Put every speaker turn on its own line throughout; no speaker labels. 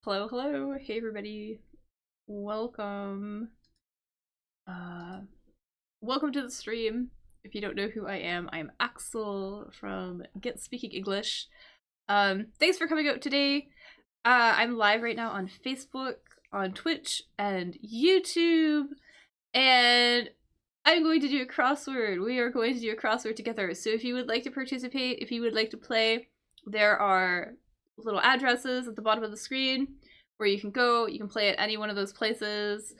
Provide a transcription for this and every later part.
Hello, hello. Hey everybody. Welcome. Welcome to the stream. If you don't know who I am Axel from Get Speaking English. Thanks for coming out today. I'm live right now on Facebook, on Twitch, and YouTube. And I'm going to do a crossword. We are going to do a crossword together. So if you would like to participate, if you would like to play, there are little addresses at the bottom of the screen where you can go. You can play at any one of those places.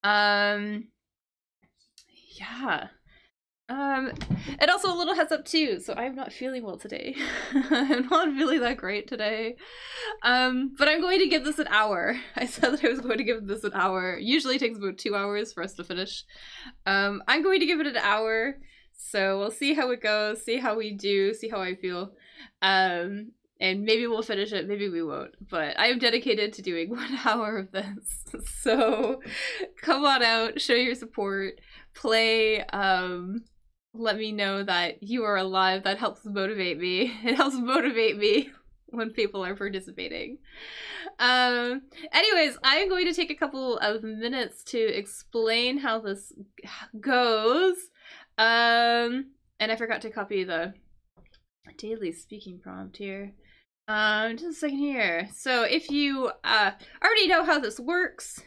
Yeah. And also a little heads up too, so I'm not feeling well today. I'm not feeling that great today. But I'm going to give this an hour. I said that I was going to give this an hour. Usually it takes about 2 hours for us to finish. I'm going to give it an hour, so we'll see how it goes, see how we do, see how I feel. And maybe we'll finish it, maybe we won't. But I am dedicated to doing 1 hour of this. So come on out, show your support, play, let me know that you are alive. That helps motivate me. It helps motivate me when people are participating. Anyways, I'm going to take a couple of minutes to explain how this goes. And I forgot to copy the daily speaking prompt here. Just a second here. So if you already know how this works,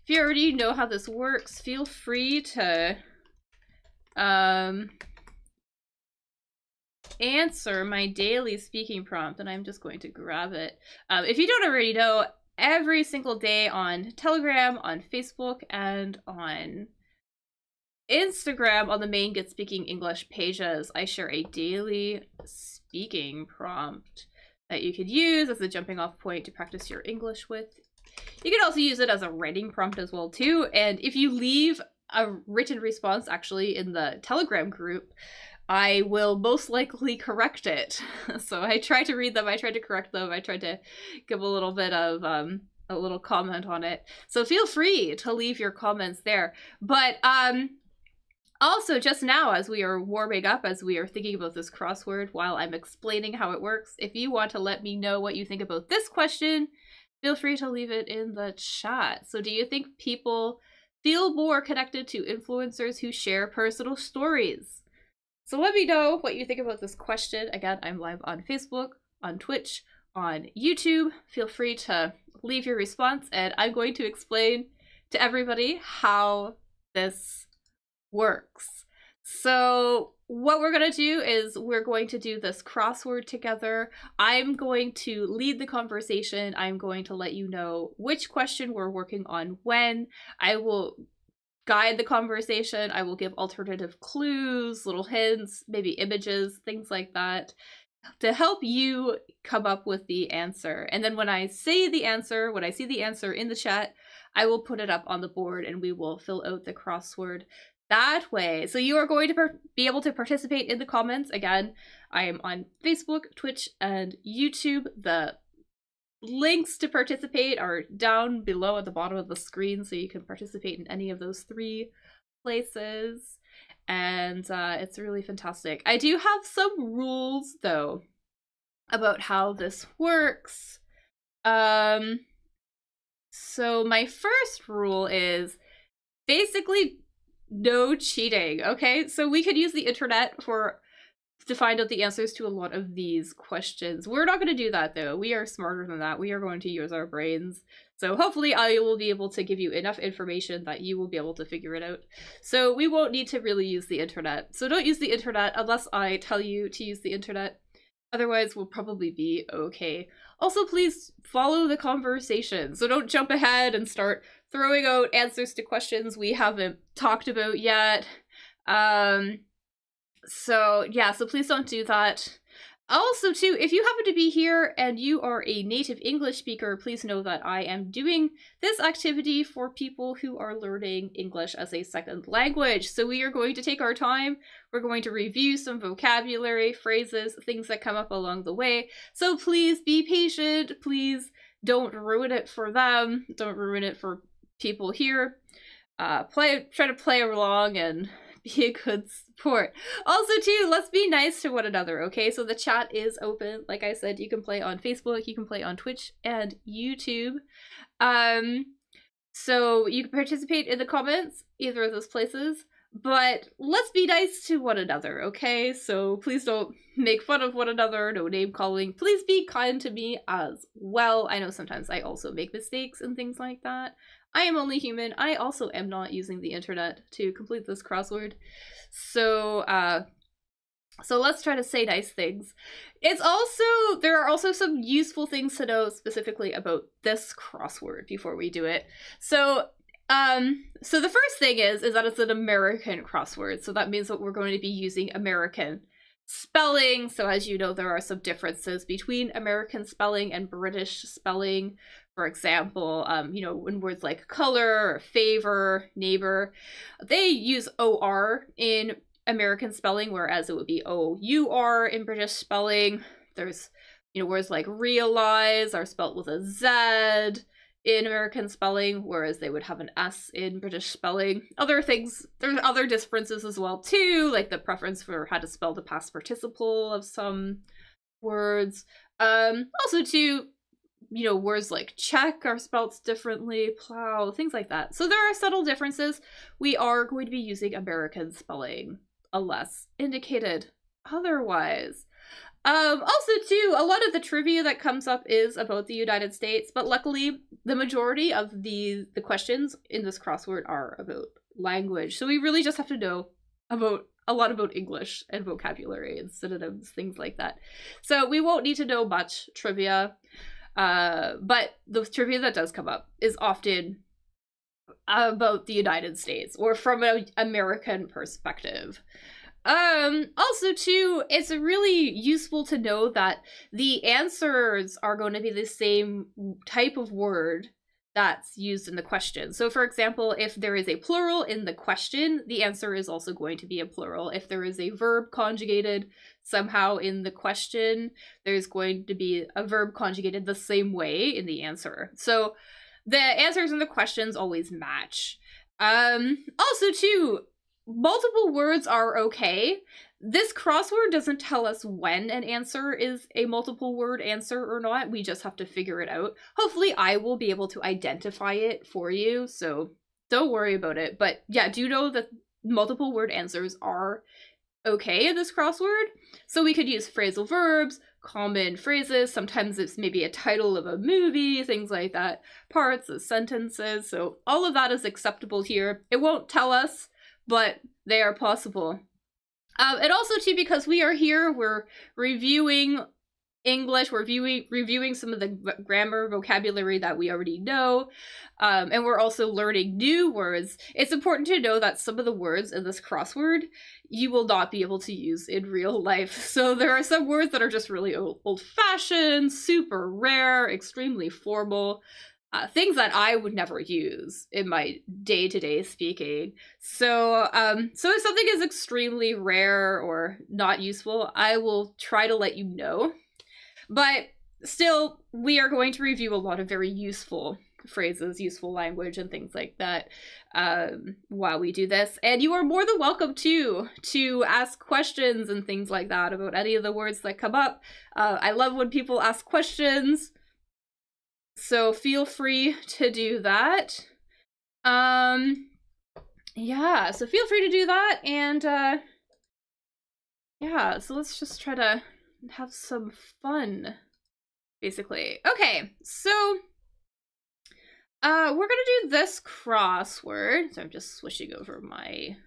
feel free to answer my daily speaking prompt, and I'm just going to grab it. If you don't already know, every single day on Telegram, on Facebook, and on Instagram, on the main Get Speaking English pages, I share a daily speaking prompt that you could use as a jumping off point to practice your English with. You can also use it as a writing prompt as well too, and if you leave a written response actually in the Telegram group, I will most likely correct it. So I try to read them, I try to correct them, I try to give a little bit of a little comment on it. So feel free to leave your comments there. But also, just now, as we are warming up, as we are thinking about this crossword while I'm explaining how it works, if you want to let me know what you think about this question, feel free to leave it in the chat. So do you think people feel more connected to influencers who share personal stories? So let me know what you think about this question. Again, I'm live on Facebook, on Twitch, on YouTube. Feel free to leave your response, and I'm going to explain to everybody how this works. So what we're going to do is we're going to do this crossword together. I'm going to lead the conversation. I'm going to let you know which question we're working on when. I will guide the conversation. I will give alternative clues, little hints, maybe images, things like that, to help you come up with the answer. And then when I say the answer, when I see the answer in the chat, I will put it up on the board and we will fill out the crossword that way. So you are going to be able to participate in the comments. Again, I am on Facebook, Twitch, and YouTube. The links to participate are down below at the bottom of the screen, so you can participate in any of those 3 places. And it's really fantastic. I do have some rules, though, about how this works. So my first rule is basically no cheating, okay? So we could use the internet to find out the answers to a lot of these questions. We're not going to do that, though. We are smarter than that. We are going to use our brains. So hopefully I will be able to give you enough information that you will be able to figure it out. So we won't need to really use the internet. So don't use the internet unless I tell you to use the internet. Otherwise, we'll probably be okay. Also, please follow the conversation. So don't jump ahead and start throwing out answers to questions we haven't talked about yet. So yeah, so please don't do that. Also too, if you happen to be here and you are a native English speaker, please know that I am doing this activity for people who are learning English as a second language. So we are going to take our time. We're going to review some vocabulary, phrases, things that come up along the way. So please be patient. Please don't ruin it for them. Don't ruin it for people here. Try to play along and be a good sport. Also, too, let's be nice to one another, okay? So the chat is open. Like I said, you can play on Facebook, you can play on Twitch and YouTube. So you can participate in the comments, either of those places. But let's be nice to one another, okay? So please don't make fun of one another, no name calling. Please be kind to me as well. I know sometimes I also make mistakes and things like that. I am only human. I also am not using the internet to complete this crossword. So let's try to say nice things. There are also some useful things to know specifically about this crossword before we do it. So the first thing is that it's an American crossword. So that means that we're going to be using American spelling. So as you know, there are some differences between American spelling and British spelling. For example, in words like color, or favor, neighbor, they use OR in American spelling, whereas it would be OUR in British spelling. There's, words like realize are spelled with a Z in American spelling, whereas they would have an S in British spelling. Other things, there's other differences as well too, like the preference for how to spell the past participle of some words. Also too, words like check are spelled differently, plow, things like that. So there are subtle differences. We are going to be using American spelling unless indicated otherwise. Also too, a lot of the trivia that comes up is about the United States, but luckily the majority of the questions in this crossword are about language. So we really just have to know a lot about English and vocabulary and synonyms, things like that. So we won't need to know much trivia, but the trivia that does come up is often about the United States or from an American perspective. Also too, it's really useful to know that the answers are going to be the same type of word that's used in the question. So for example, if there is a plural in the question, the answer is also going to be a plural. If there is a verb conjugated somehow in the question, there's going to be a verb conjugated the same way in the answer. So the answers in the questions always match. Also too, multiple words are okay. This crossword doesn't tell us when an answer is a multiple word answer or not. We just have to figure it out. Hopefully I will be able to identify it for you, so don't worry about it. But yeah, do know that multiple word answers are okay in this crossword. So we could use phrasal verbs, common phrases, sometimes it's maybe a title of a movie, things like that, parts of sentences. So all of that is acceptable here. It won't tell us, but they are possible. And also too, because we are here, we're reviewing English, we're reviewing some of the grammar vocabulary that we already know, and we're also learning new words. It's important to know that some of the words in this crossword you will not be able to use in real life. So there are some words that are just really old-fashioned, super rare, extremely formal, things that I would never use in my day-to-day speaking. So if something is extremely rare or not useful, I will try to let you know. But still, we are going to review a lot of very useful phrases, useful language, and things like that while we do this. And you are more than welcome to ask questions and things like that about any of the words that come up. I love when people ask questions, so feel free to do that. Yeah, so feel free to do that, and yeah, so let's just try to have some fun, basically. Okay, so we're gonna do this crossword. So I'm just switching over my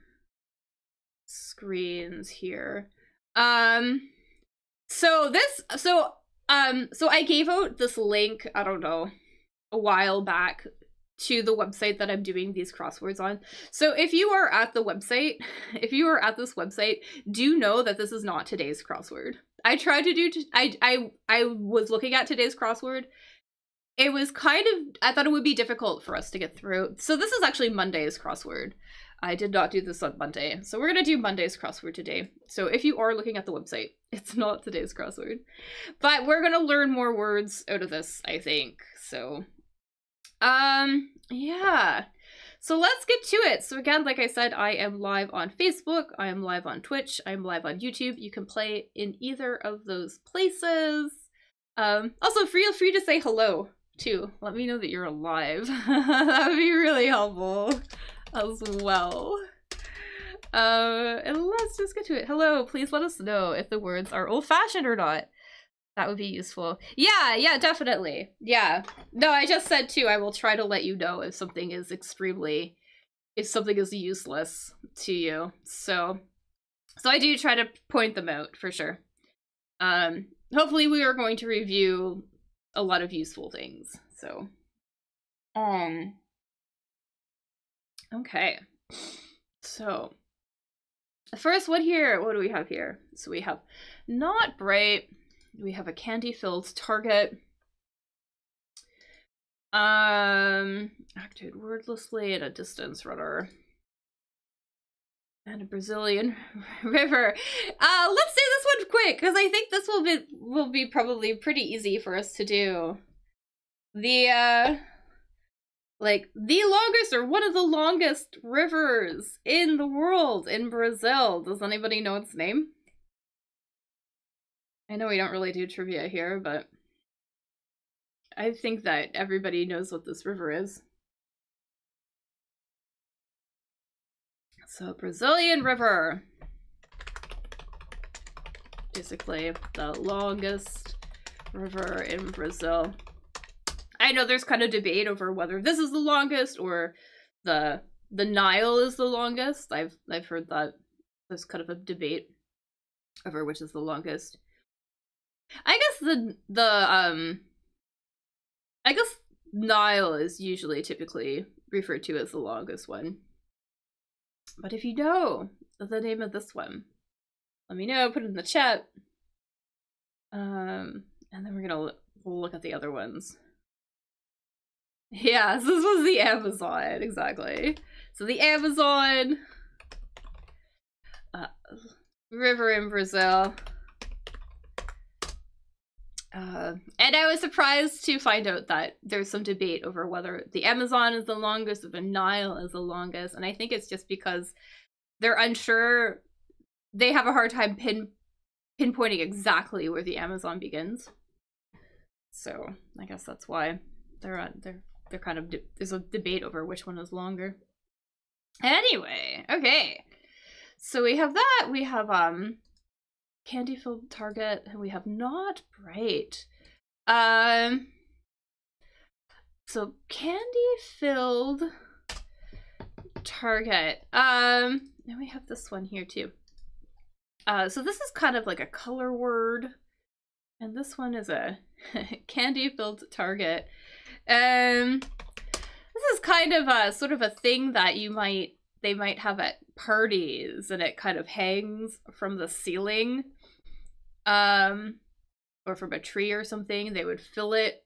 screens here. So I gave out this link, I don't know, a while back to the website that I'm doing these crosswords on. So if you are at the website, if you are at this website, do know that this is not today's crossword. I tried to do, I was looking at today's crossword. It was kind of, I thought it would be difficult for us to get through. So this is actually Monday's crossword. I did not do this on Monday. So we're going to do Monday's crossword today. So if you are looking at the website, it's not today's crossword. But we're going to learn more words out of this, I think. So, yeah. So let's get to it. So again, like I said, I am live on Facebook, I am live on Twitch, I am live on YouTube. You can play in either of those places. Also, feel free to say hello too. Let me know that you're alive. That would be really helpful as well. And let's just get to it. Hello, please let us know if the words are old-fashioned or not. That would be useful. Yeah, definitely. Yeah. No, I just said too, I will try to let you know if something is if something is useless to you. So I do try to point them out for sure. Hopefully we are going to review a lot of useful things. So, okay. So, the first one here, what do we have here? So we have not bright. We have a candy-filled target. Acted wordlessly at a distance runner. And a Brazilian river. Let's do this one quick, because I think this will be probably pretty easy for us to do. The longest or one of the longest rivers in the world in Brazil. Does anybody know its name? I know we don't really do trivia here, but I think that everybody knows what this river is. So, Brazilian river. Basically, the longest river in Brazil. I know there's kind of debate over whether this is the longest or the Nile is the longest. I've heard that there's kind of a debate over which is the longest. I guess Nile is usually typically referred to as the longest one. But if you know the name of this one, let me know, put it in the chat. And then we'll look at the other ones. Yeah, so this was the Amazon, exactly. So the Amazon river in Brazil. And I was surprised to find out that there's some debate over whether the Amazon is the longest or the Nile is the longest. And I think it's just because they're unsure. They have a hard time pinpointing exactly where the Amazon begins. So I guess that's why they're kind of there's a debate over which one is longer. Anyway, okay. So we have that. We have candy-filled target, and we have not bright. So candy-filled target. And we have this one here too. So this is kind of like a color word, and this one is a candy-filled target. This is kind of a sort of a thing that they might have at parties, and it kind of hangs from the ceiling, or from a tree or something. They would fill it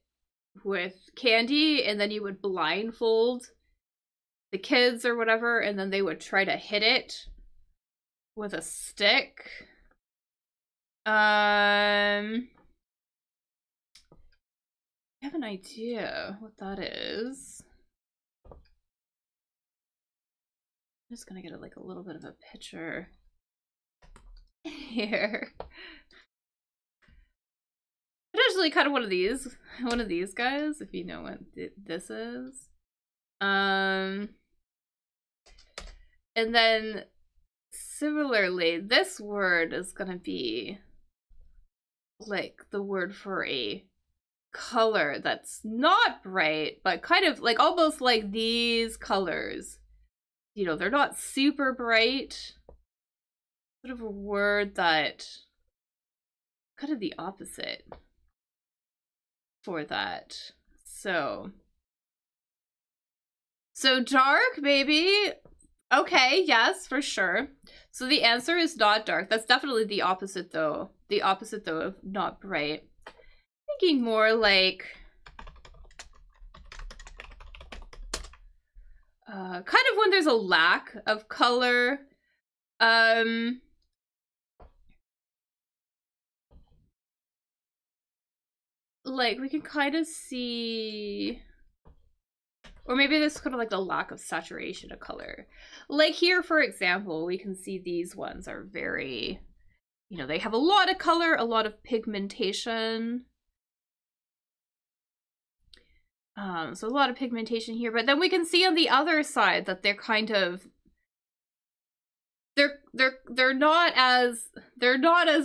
with candy, and then you would blindfold the kids or whatever, and then they would try to hit it with a stick. I have an idea what that is. I'm just gonna get a little bit of a picture here. Potentially kind of one of these guys, if you know what this is. And then similarly, this word is gonna be like the word for a color that's not bright, but kind of like almost like these colors. You know, they're not super bright. Sort of a word that kind of the opposite for that. So dark, maybe. Okay, yes, for sure. So the answer is not dark. That's definitely the opposite though. The opposite though of not bright. Thinking more like kind of when there's a lack of color. Like we can kind of see Or maybe this is kind of like the lack of saturation of color. Like here, for example, we can see these ones are very, you know, they have a lot of color, a lot of pigmentation. So a lot of pigmentation here, but then we can see on the other side that they're kind of, they're not as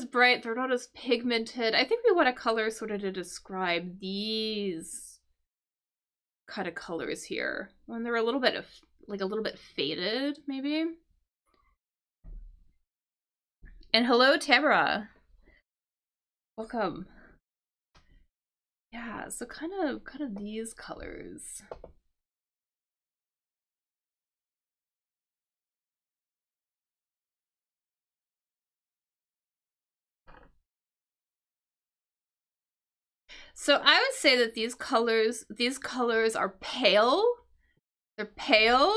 bright, they're not as pigmented. I think we want a color sort of to describe these kind of colors here when they're a little bit of like a little bit faded, maybe. And hello, Tamara. Welcome. Yeah, so kind of these colors. So I would say that these colors are pale. They're pale.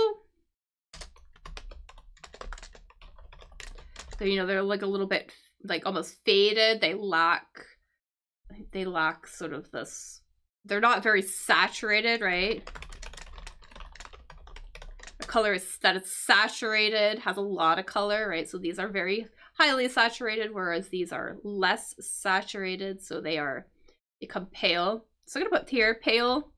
So, you know, they're like a little bit like almost faded. They lack sort of this, they're not very saturated, right? The color is that it's saturated, has a lot of color, right? So these are very highly saturated, whereas these are less saturated, so they become pale. So I'm gonna put here pale.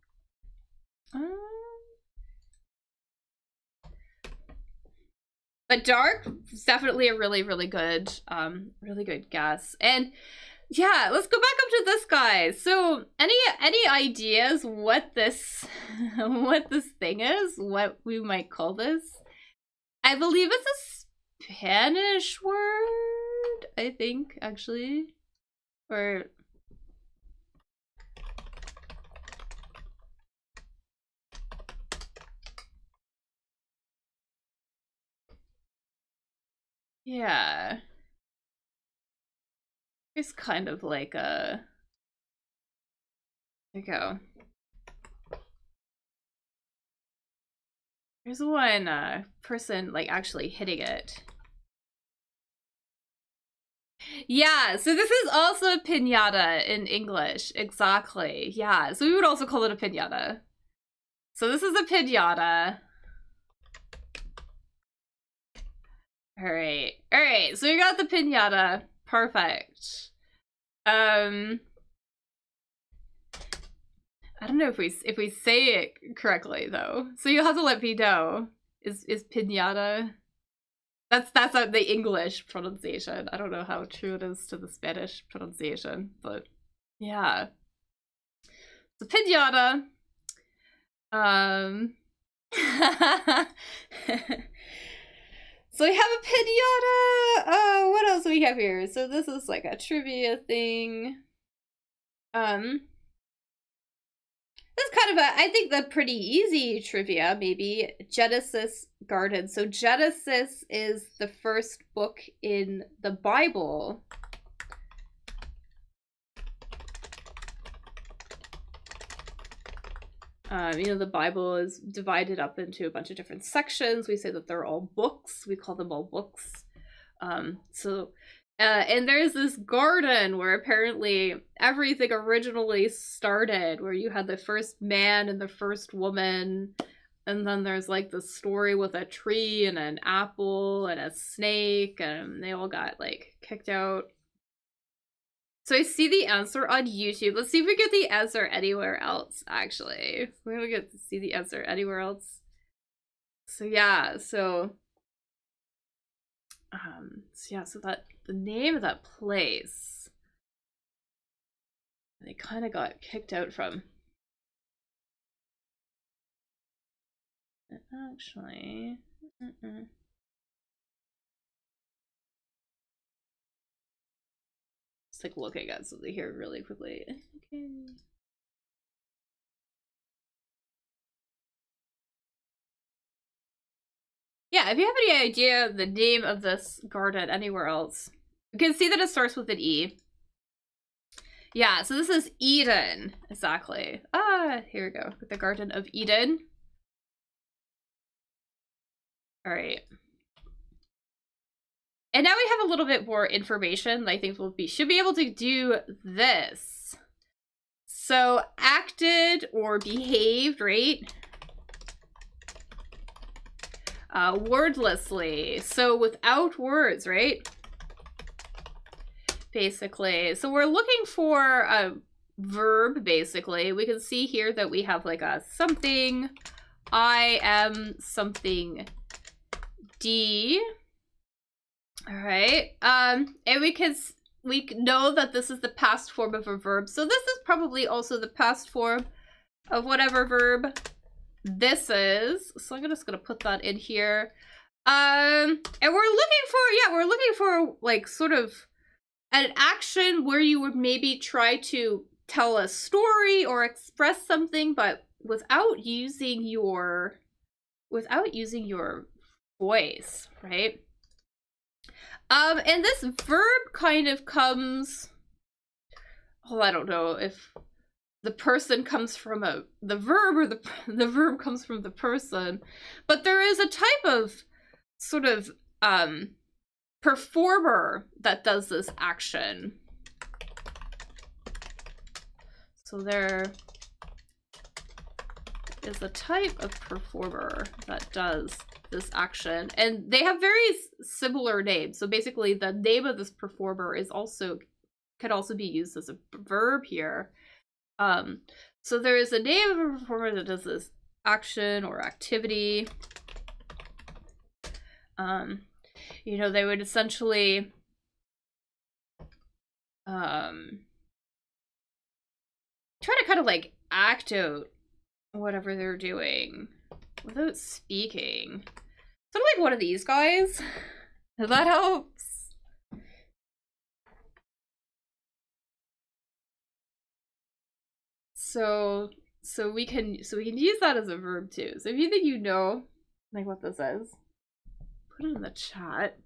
But dark is definitely a really good guess. And yeah, let's go back up to this guy. So any ideas what this thing is? What we might call this? I believe it's a Spanish word, I think, actually. Or yeah. It's kind of like a, there you go. There's one person like actually hitting it. Yeah, so this is also a piñata in English. Exactly. Yeah, so we would also call it a piñata. So this is a piñata. All right, so we got the piñata. Perfect. I don't know if we say it correctly though. So you'll have to let me know. Is piñata? That's the English pronunciation. I don't know how true it is to the Spanish pronunciation, but yeah. So piñata. So we have a piñata. What else do we have here? So this is like a trivia thing. This is kind of I think the pretty easy trivia, maybe. Genesis garden. So Genesis is the first book in the Bible. You know, the Bible is divided up into a bunch of different sections. We say that they're all books. We call them all books. And there's this garden where apparently everything originally started, where you had the first man and the first woman. And then there's like the story with a tree and an apple and a snake, and they all got like kicked out. So I see the answer on YouTube. Let's see if we get the answer anywhere else, actually. We're gonna get to see the answer anywhere else. So yeah, so that the name of that place they kind of got kicked out from. Actually, just like looking at something here really quickly. Okay. Yeah, if you have any idea of the name of this garden anywhere else, you can see that it starts with an E. Yeah, so this is Eden, exactly. Here we go, with the Garden of Eden. All right. And now we have a little bit more information. I think should be able to do this. So acted or behaved, right? wordlessly. So without words, right? Basically. So we're looking for a verb, basically. We can see here that we have like a something. I am something D. All right. And we know that this is the past form of a verb. So this is probably also the past form of whatever verb this is. So I'm just gonna put that in here. And we're looking for like sort of an action where you would maybe try to tell a story or express something, but without using your voice, right? And this verb kind of comes, oh, I don't know if the person comes from the verb or the verb comes from the person, but there is a type of sort of performer that does this action. So there is a type of performer that does this action, and they have very similar names. So basically the name of this performer could also be used as a verb here. So there is a name of a performer that does this action or activity. You know, they would essentially try to kind of like act out whatever they're doing without speaking. Sort of like one of these guys. If that helps. So we can use that as a verb too. So if you think you know like what this is, put it in the chat.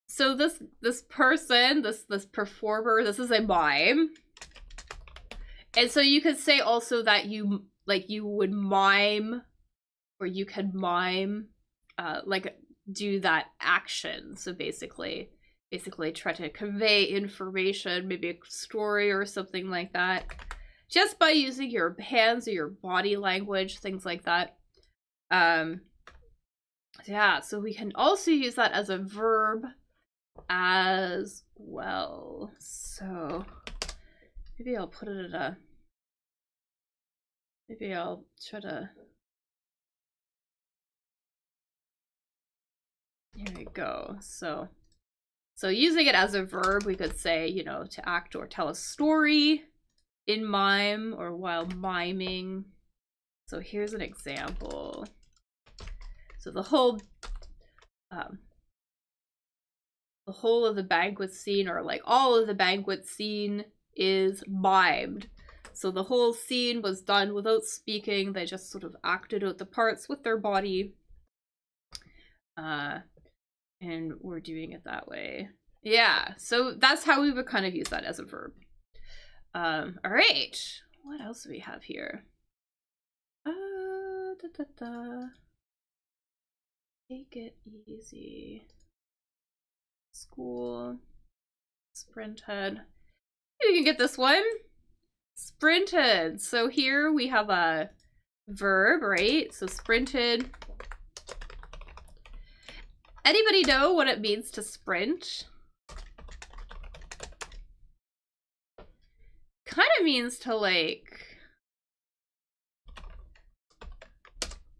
So this person, this performer, this is a mime. And so you could say also that you would mime, or you could mime, like do that action. So basically try to convey information, maybe a story or something like that, just by using your hands or your body language, things like that. Yeah, so we can also use that as a verb as well. So maybe I'll put it in maybe I'll try to, here we go. So using it as a verb, we could say, you know, to act or tell a story in mime or while miming. So here's an example. So the whole of the banquet scene, or like all of the banquet scene, is mimed. So the whole scene was done without speaking. They just sort of acted out the parts with their body. And we're doing it that way. Yeah, so that's how we would kind of use that as a verb. All right, what else do we have here? Take it easy. School. Sprinted. You can get this one. Sprinted. So here we have a verb, right? So sprinted. Anybody know what it means to sprint? Kind of means to like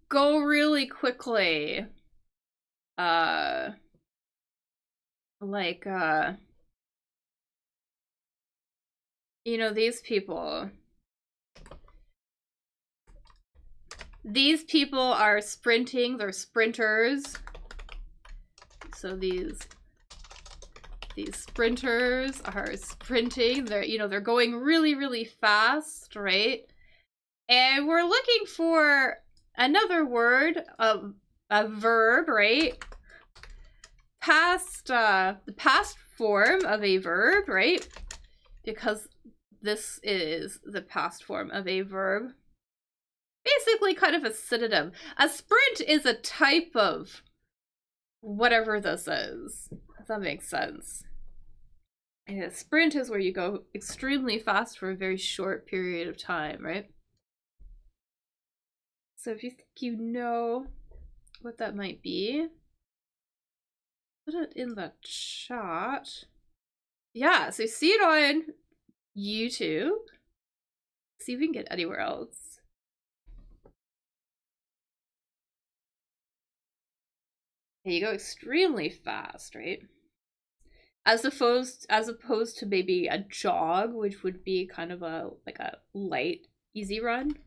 go really quickly. You know, these people are sprinting, they're sprinters. So these sprinters are sprinting. They're, you know, they're going really, really fast, right? And we're looking for another word, a verb, right? The past form of a verb, right? Because this is the past form of a verb. basically kind of a synonym. A sprint is a type of whatever this is, if that makes sense. And a sprint is where you go extremely fast for a very short period of time, right? So if you think you know what that might be, put it in the chat. Yeah, so see it on YouTube. See if we can get anywhere else. Yeah, you go extremely fast, right? As opposed to maybe a jog, which would be kind of a like a light, easy run.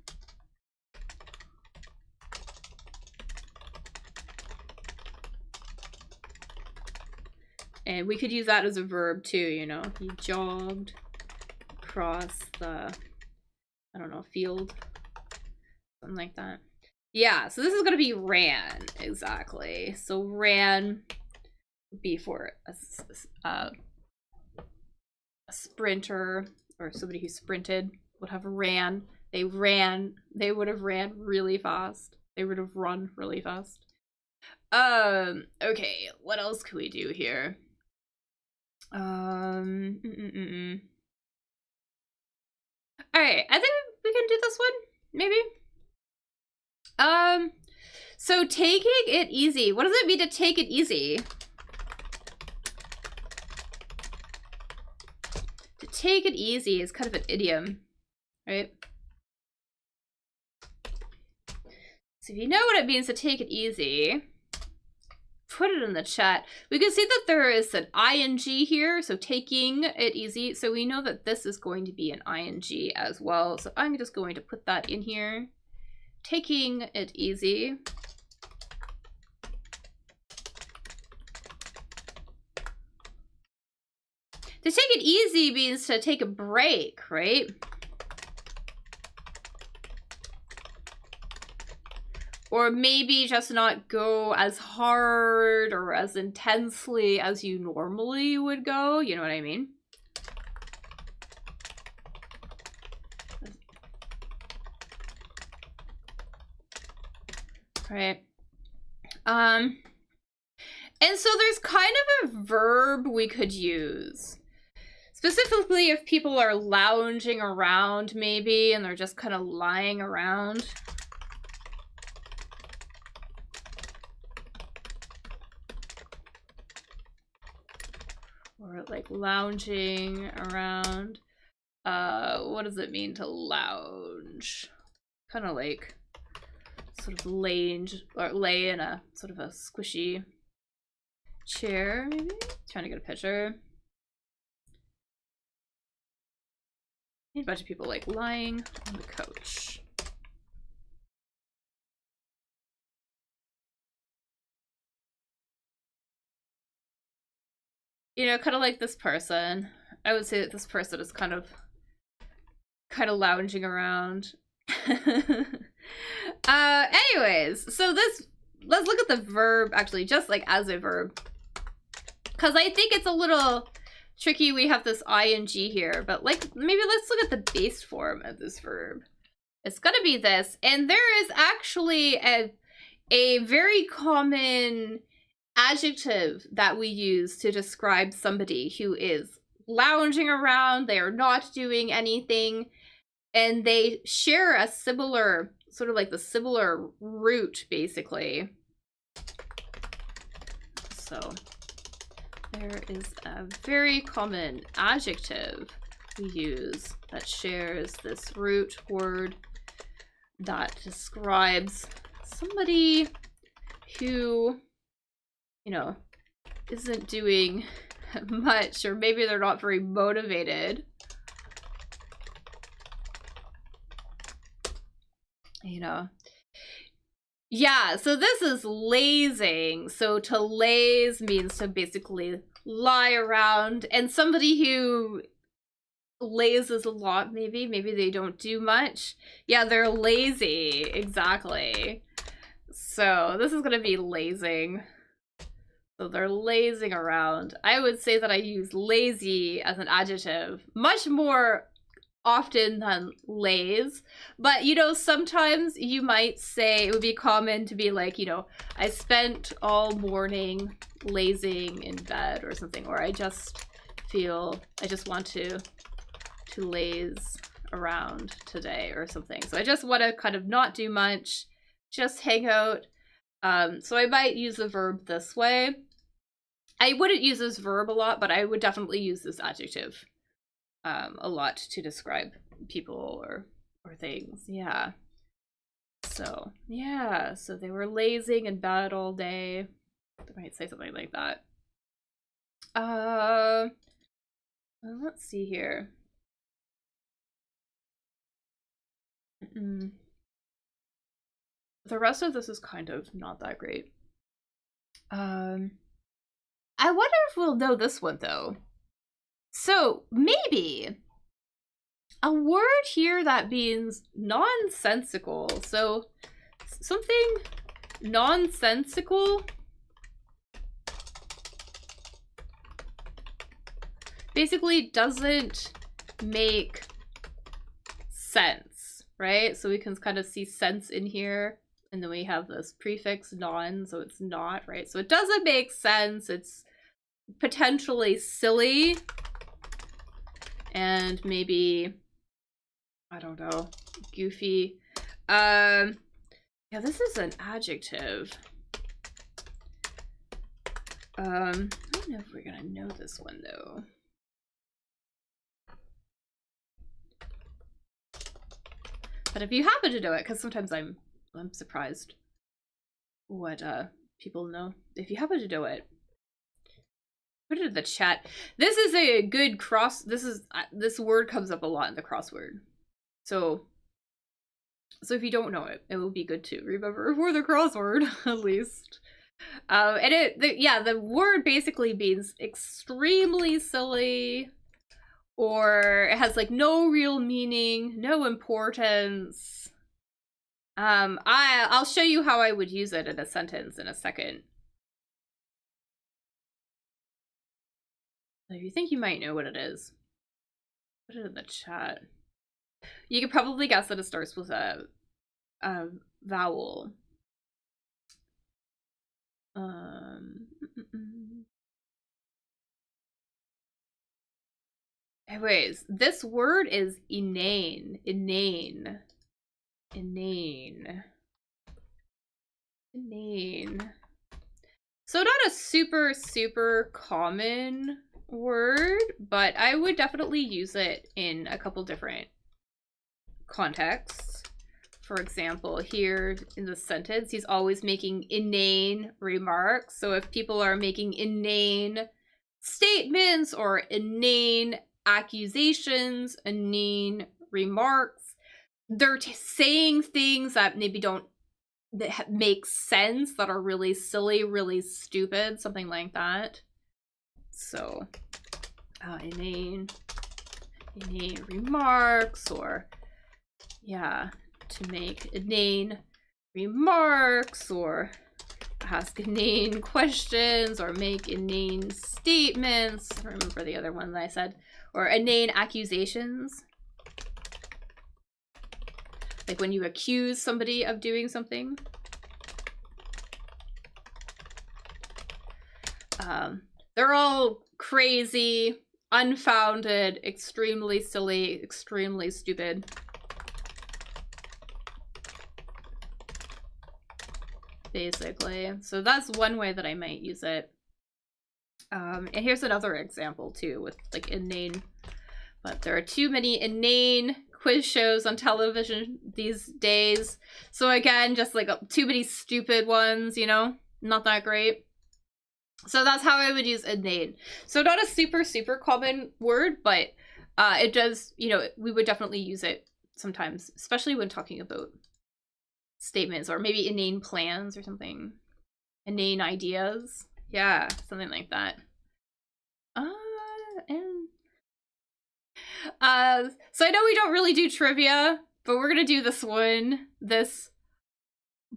And we could use that as a verb too, you know. He jogged across the, I don't know, field. Something like that. Yeah, so this is gonna be ran, exactly. So ran would be for a sprinter or somebody who sprinted would have ran. They would have ran really fast. They would have run really fast. Okay, what else can we do here? All right, I think we can do this one, maybe. So taking it easy. What does it mean to take it easy? To take it easy is kind of an idiom, right? So if you know what it means to take it easy, put it in the chat. We can see that there is an ing here, so taking it easy. So we know that this is going to be an ing as well. So I'm just going to put that in here. Taking it easy. To take it easy means to take a break, right? Or maybe just not go as hard or as intensely as you normally would go. You know what I mean? Right. And so there's kind of a verb we could use. Specifically if people are lounging around maybe and they're just kind of lying around. Or like lounging around. What does it mean to lounge? Kind of like sort of lay in a sort of a squishy chair, maybe? Trying to get a picture. A bunch of people like lying on the couch. You know, kind of like this person. I would say that this person is kind of lounging around. Anyways, so let's look at the verb actually, just like as a verb. Because I think it's a little tricky. We have this ing here, but like maybe let's look at the base form of this verb. It's gonna be this, and there is actually a very common adjective that we use to describe somebody who is lounging around, they are not doing anything, and they share a similar, sort of like the similar root, basically. So there is a very common adjective we use that shares this root word that describes somebody who, you know, isn't doing much, or maybe they're not very motivated. You know. Yeah, so this is lazing. So to laze means to basically lie around, and somebody who lazes a lot, maybe they don't do much. Yeah, they're lazy, exactly. So this is gonna be lazing. So they're lazing around. I would say that I use lazy as an adjective much more often than laze. But, you know, sometimes you might say, it would be common to be like, you know, I spent all morning lazing in bed or something, or I just want to laze around today or something. So I just want to kind of not do much, just hang out. So I might use the verb this way. I wouldn't use this verb a lot, but I would definitely use this adjective a lot to describe people or things. Yeah. So, yeah. So they were lazing in bed all day. I might say something like that. Well, let's see here. The rest of this is kind of not that great. I wonder if we'll know this one, though. So, maybe a word here that means nonsensical. So, something nonsensical basically doesn't make sense, right? So we can kind of see sense in here. And then we have this prefix non, so it's not, right? So it doesn't make sense. It's potentially silly. And maybe, I don't know, goofy. Yeah, this is an adjective. I don't know if we're gonna know this one though. But if you happen to know it, because sometimes I'm surprised what people know. If you happen to know it, put it in the chat. This is a good this word comes up a lot in the crossword. So if you don't know it, it will be good to remember for the crossword at least. And the word basically means extremely silly, or it has like no real meaning, no importance. I'll show you how I would use it in a sentence in a second. If you think you might know what it is, put it in the chat. You could probably guess that it starts with a vowel. Anyways, this word is inane. Inane. Inane. Inane. So not a super, super common word, but I would definitely use it in a couple different contexts. For example, here in the sentence, he's always making inane remarks. So if people are making inane statements or inane accusations, inane remarks, they're saying things that maybe don't make sense, that are really silly, really stupid, something like that. So, inane remarks, or yeah, to make inane remarks, or ask inane questions, or make inane statements. I don't remember the other one that I said. Or inane accusations. Like when you accuse somebody of doing something. They're all crazy, unfounded, extremely silly, extremely stupid. Basically. So that's one way that I might use it. And here's another example too with like inane. But there are too many inane quiz shows on television these days. So again, just like too many stupid ones, you know? Not that great. So that's how I would use inane. So not a super, super common word, but it does, you know, we would definitely use it sometimes, especially when talking about statements or maybe inane plans or something. Inane ideas. Yeah, something like that. So I know we don't really do trivia, but we're gonna do this one. This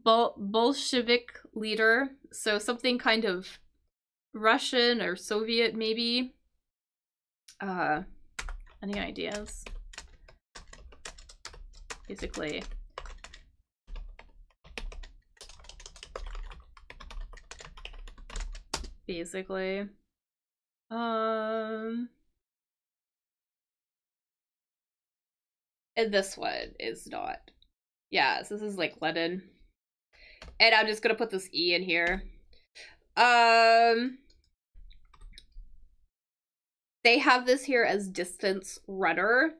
Bolshevik leader. So something kind of Russian or Soviet, maybe. Any ideas? basically. And this one is not. Yeah, so this is like Lenin. And I'm just gonna put this E in here. They have this here as distance runner.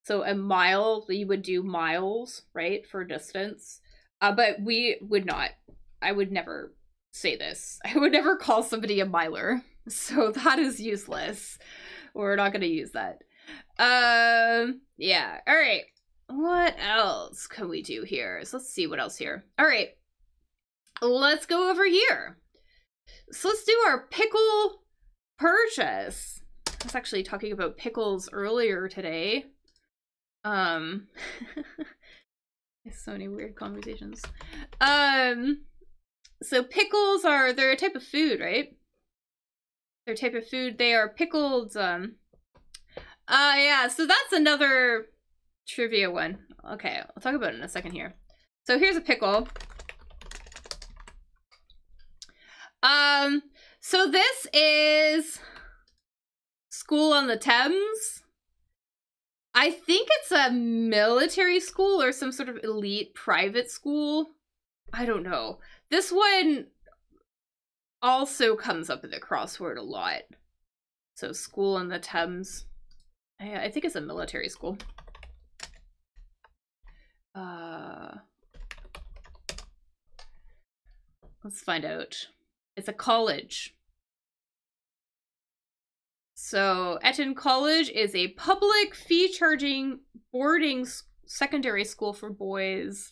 So a mile, you would do miles, right, for distance. But we would not. I would never say this. I would never call somebody a miler. So that is useless. We're not gonna use that. Yeah, all right. What else can we do here? So let's see what else here. All right, let's go over here. So let's do our pickle purchase. I was actually talking about pickles earlier today. So many weird conversations. So pickles they're a type of food, right? They're a type of food. They are pickled, yeah, so that's another trivia one. Okay, I'll talk about it in a second here. So here's a pickle. So this is School on the Thames. I think it's a military school or some sort of elite private school. I don't know. This one also comes up in the crossword a lot. So School on the Thames. I think it's a military school. Let's find out. It's a college. So Eton College is a public fee-charging boarding secondary school for boys.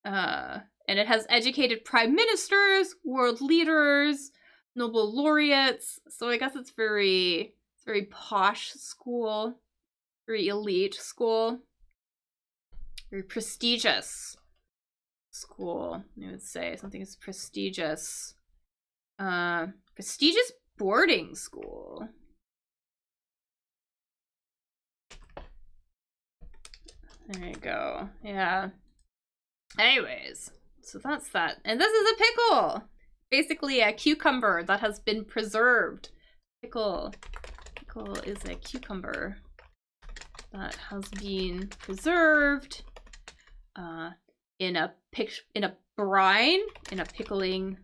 And it has educated prime ministers, world leaders, Nobel laureates. So I guess it's very posh school, very elite school, very prestigious school. I would say something is prestigious. Prestigious boarding school. There you go. Yeah. Anyways, so that's that. And this is a pickle. Basically a cucumber that has been preserved. Pickle is a cucumber that has been preserved in a brine, in a pickling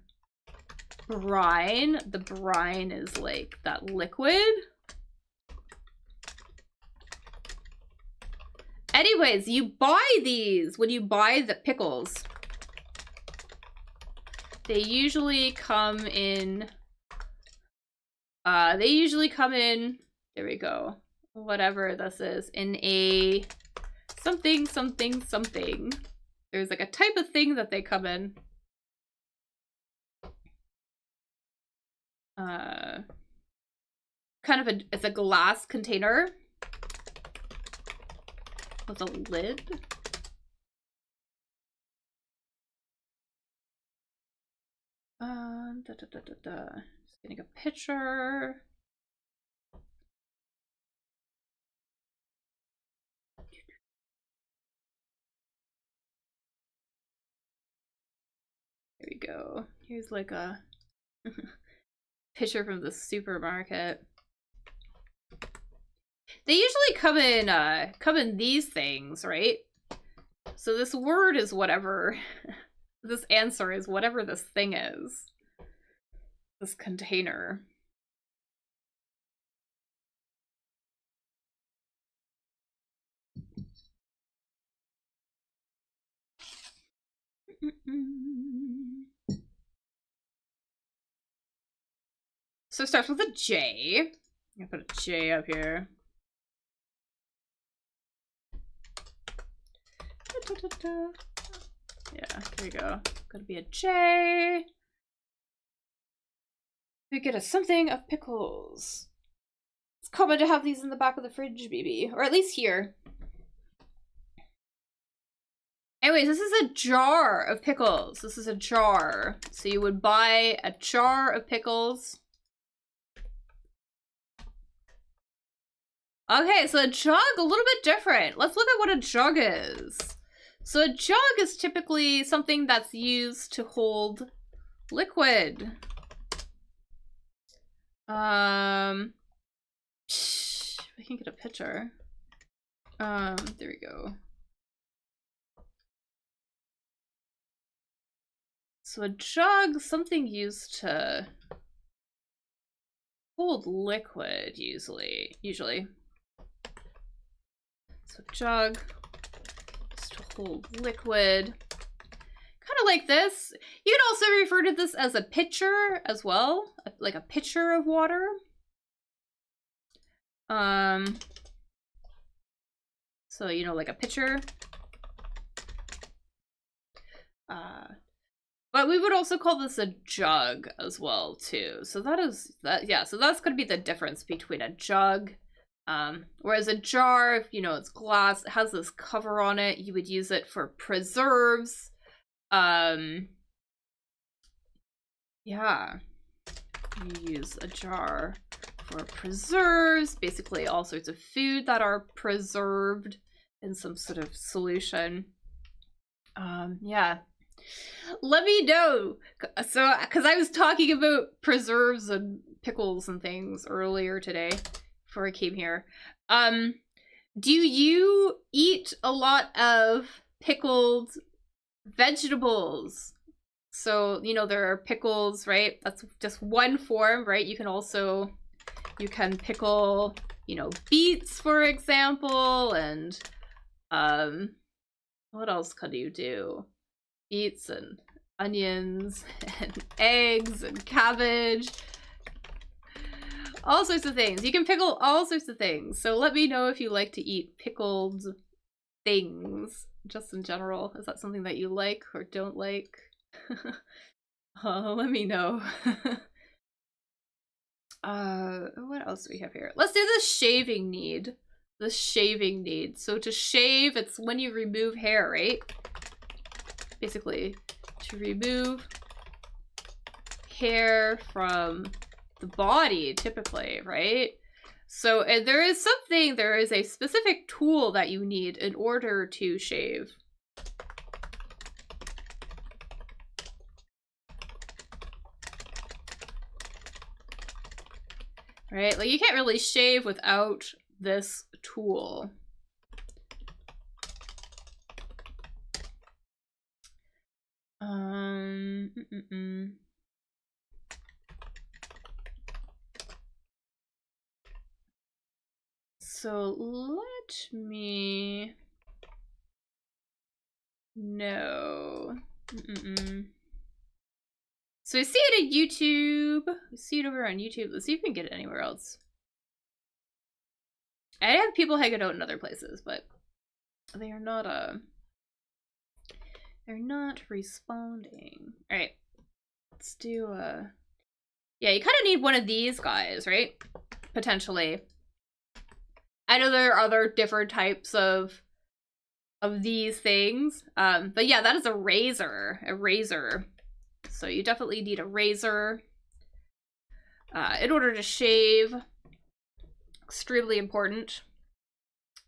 brine. The brine is like that liquid. Anyways, you buy these when you buy the pickles. They usually come in there we go, whatever this is, in a something. There's like a type of thing that they come in. It's a glass container with a lid. Just getting a picture. There we go. Here's like a picture from the supermarket. They usually come in these things, right? So this word is whatever this answer is, whatever this thing is. This container. So it starts with a J. I'm gonna put a J up here. Yeah, there you go. Gonna be a J. We get a something of pickles. It's common to have these in the back of the fridge, maybe. Or at least here. Anyways, this is a jar of pickles. This is a jar. So you would buy a jar of pickles. Okay, so a jug, a little bit different. Let's look at what a jug is. So a jug is typically something that's used to hold liquid. I can get a picture. There we go. So a jug, something used to hold liquid, usually. So jug, just to hold liquid. Kind of like this. You can also refer to this as a pitcher as well, like a pitcher of water. So, you know, like a pitcher. But we would also call this a jug as well, too. So yeah, so that's going to be the difference between a jug. Whereas a jar, you know, it's glass, it has this cover on it. You would use it for preserves. Yeah. You use a jar for preserves, basically all sorts of food that are preserved in some sort of solution. Yeah. Let me know. So, because I was talking about preserves and pickles and things earlier today before I came here. Do you eat a lot of pickled vegetables? So, you know, there are pickles, right? That's just one form, right? You can pickle, you know, beets, for example, and what else could you do? Beets and onions and eggs and cabbage. All sorts of things. You can pickle all sorts of things. So let me know if you like to eat pickled things, just in general. Is that something that you like or don't like? Let me know. What else do we have here? Let's do the shaving need. The shaving need. So to shave, it's when you remove hair, right? Basically, to remove hair from the body, typically, right? So there is a specific tool that you need in order to shave. Right? Like, you can't really shave without this tool. So let me know. So I see it at YouTube. I see it over on YouTube. Let's see if we can get it anywhere else. I have people hanging out in other places, but they are not they're not responding. All right, let's do yeah, you kind of need one of these guys, right? Potentially. I know there are other different types of these things, but yeah, that is a razor. A razor. So you definitely need a razor in order to shave. Extremely important.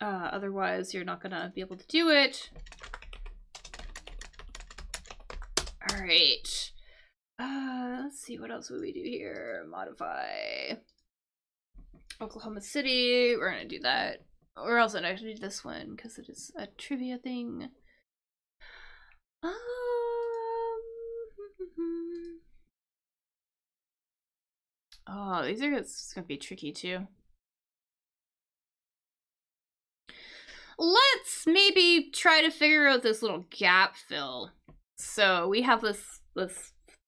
Otherwise, you're not gonna be able to do it. All right. Let's see, what else would we do here? Modify. Oklahoma City. We're gonna do that. Or else I'd actually do this one because it is a trivia thing. Oh, these are gonna be tricky too. Let's maybe try to figure out this little gap fill. So we have this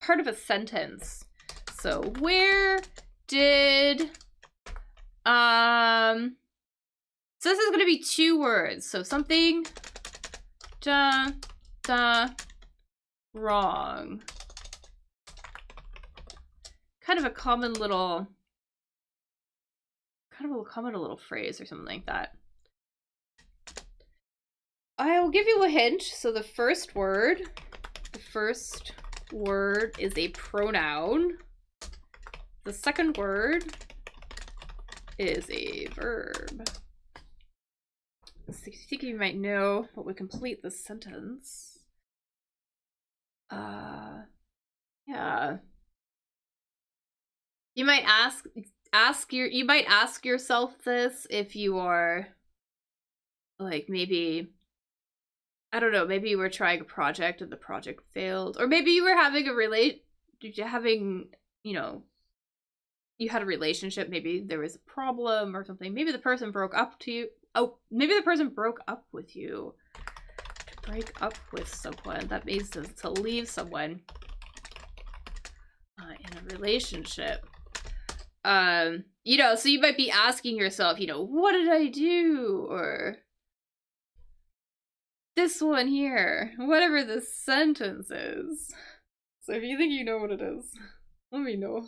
part of a sentence. So where did so this is gonna be two words. So something wrong. Kind of a common little phrase or something like that. I'll give you a hint. So the first word is a pronoun. The second word is a verb. I think you might know what would complete this sentence. Yeah. You might ask yourself this if you are like, maybe, I don't know, maybe you were trying a project and the project failed, or maybe you were having you know, you had a relationship, maybe there was a problem or something, maybe the person broke up to you. Oh, maybe the person broke up with you. To break up with someone, that means to leave someone in a relationship. You know, so you might be asking yourself, you know, what did I do? Or this one here, whatever this sentence is. So if you think you know what it is, let me know.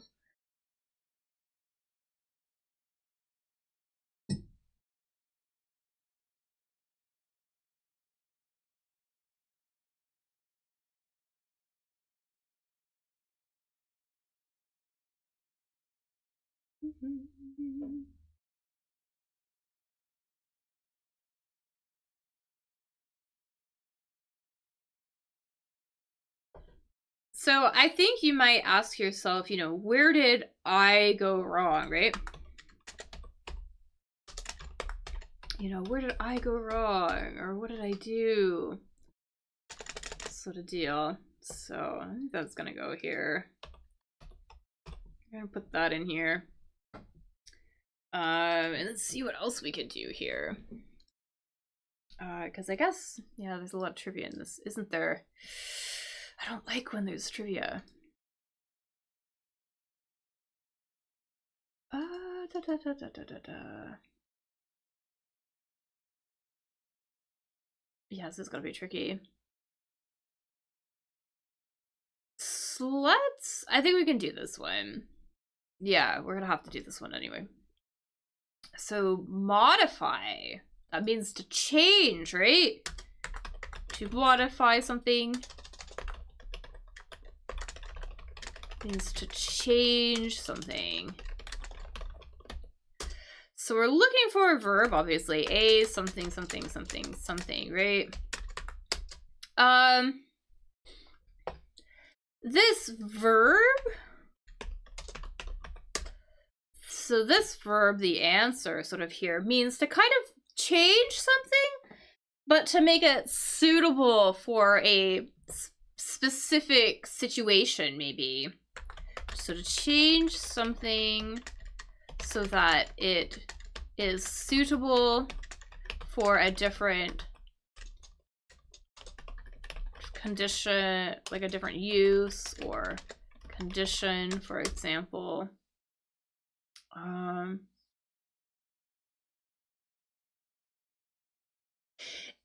So I think you might ask yourself, you know, where did I go wrong, right? You know, where did I go wrong? Or what did I do? Sort of deal. So I think that's gonna go here. I'm gonna put that in here. And let's see what else we could do here. Because I guess, yeah, there's a lot of trivia in this, isn't there? I don't like when there's trivia. Yeah, this is gonna be tricky. Let's, I think we can do this one. Yeah, we're gonna have to do this one anyway. So modify, that means to change, right? To modify something means to change something. So we're looking for a verb, obviously. A something, something, something, something, right? This verb, so this verb, the answer sort of here, means to kind of change something, but to make it suitable for a specific situation, maybe. So to change something so that it is suitable for a different condition, like a different use or condition, for example. And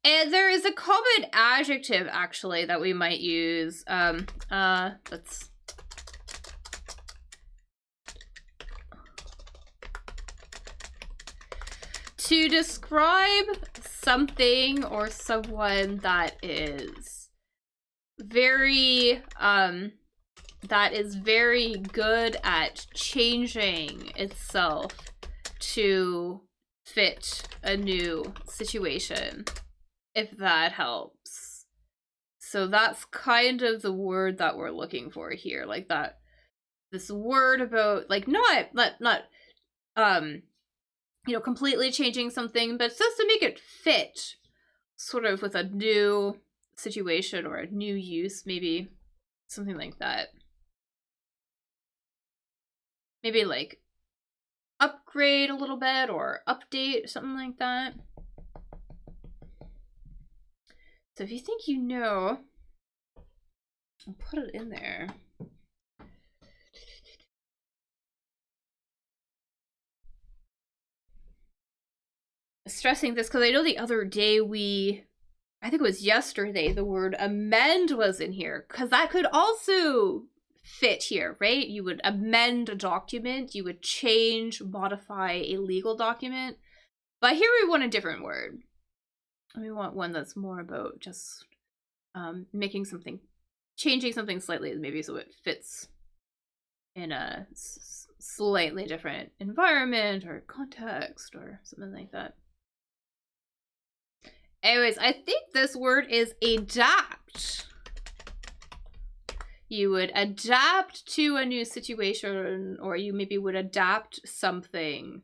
there is a common adjective, actually, that we might use. Let's... to describe something or someone that is very, good at changing itself to fit a new situation, if that helps. So that's kind of the word that we're looking for here, like that, this word about, like, not you know, completely changing something, but just to make it fit sort of with a new situation or a new use, maybe something like that. Maybe like upgrade a little bit or update, something like that. So if you think you know, I'll put it in there. Stressing this because I know the other day I think it was yesterday, the word amend was in here, because that could also fit here, right? You would amend a document, you would change, modify a legal document. But here we want a different word. We want one that's more about just making something, changing something slightly, maybe so it fits in a slightly different environment or context or something like that. Anyways, I think this word is adapt. You would adapt to a new situation, or you maybe would adapt something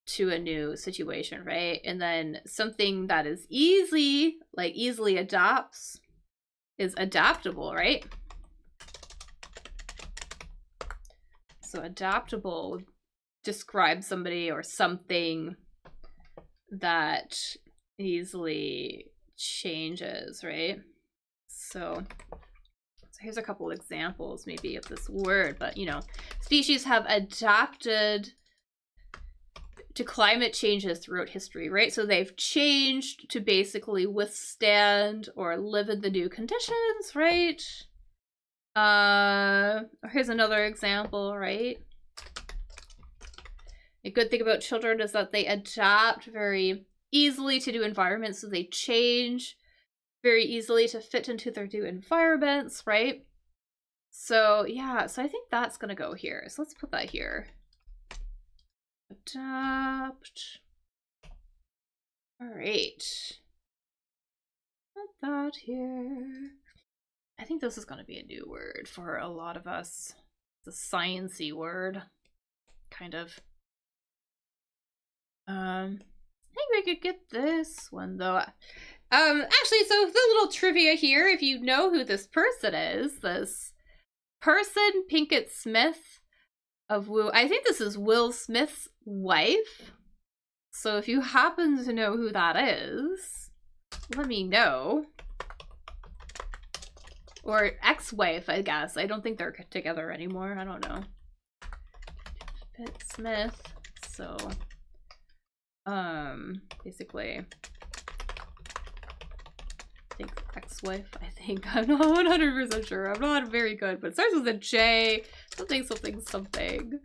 to a new situation, right? And then something that is easily adapts is adaptable, right? So adaptable would describe somebody or something that easily changes, right? So here's a couple examples maybe of this word, but you know, species have adapted to climate changes throughout history, right? So they've changed to basically withstand or live in the new conditions, right? Here's another example, right? A good thing about children is that they adapt very easily to new environments, so they change very easily to fit into their new environments, right? So yeah, so I think that's gonna go here. So let's put that here. Adapt. All right. Put that here. I think this is gonna be a new word for a lot of us. It's a sciencey word, kind of. I think we could get this one though. Actually, so the little trivia here, if you know who this person is, this person, Pinkett Smith of Woo, I think this is Will Smith's wife. So if you happen to know who that is, let me know. Or ex-wife, I guess. I don't think they're together anymore. I don't know. Pinkett Smith. So, basically, I think ex-wife, I'm not 100% sure. I'm not very good, but it starts with a J, something, something, something.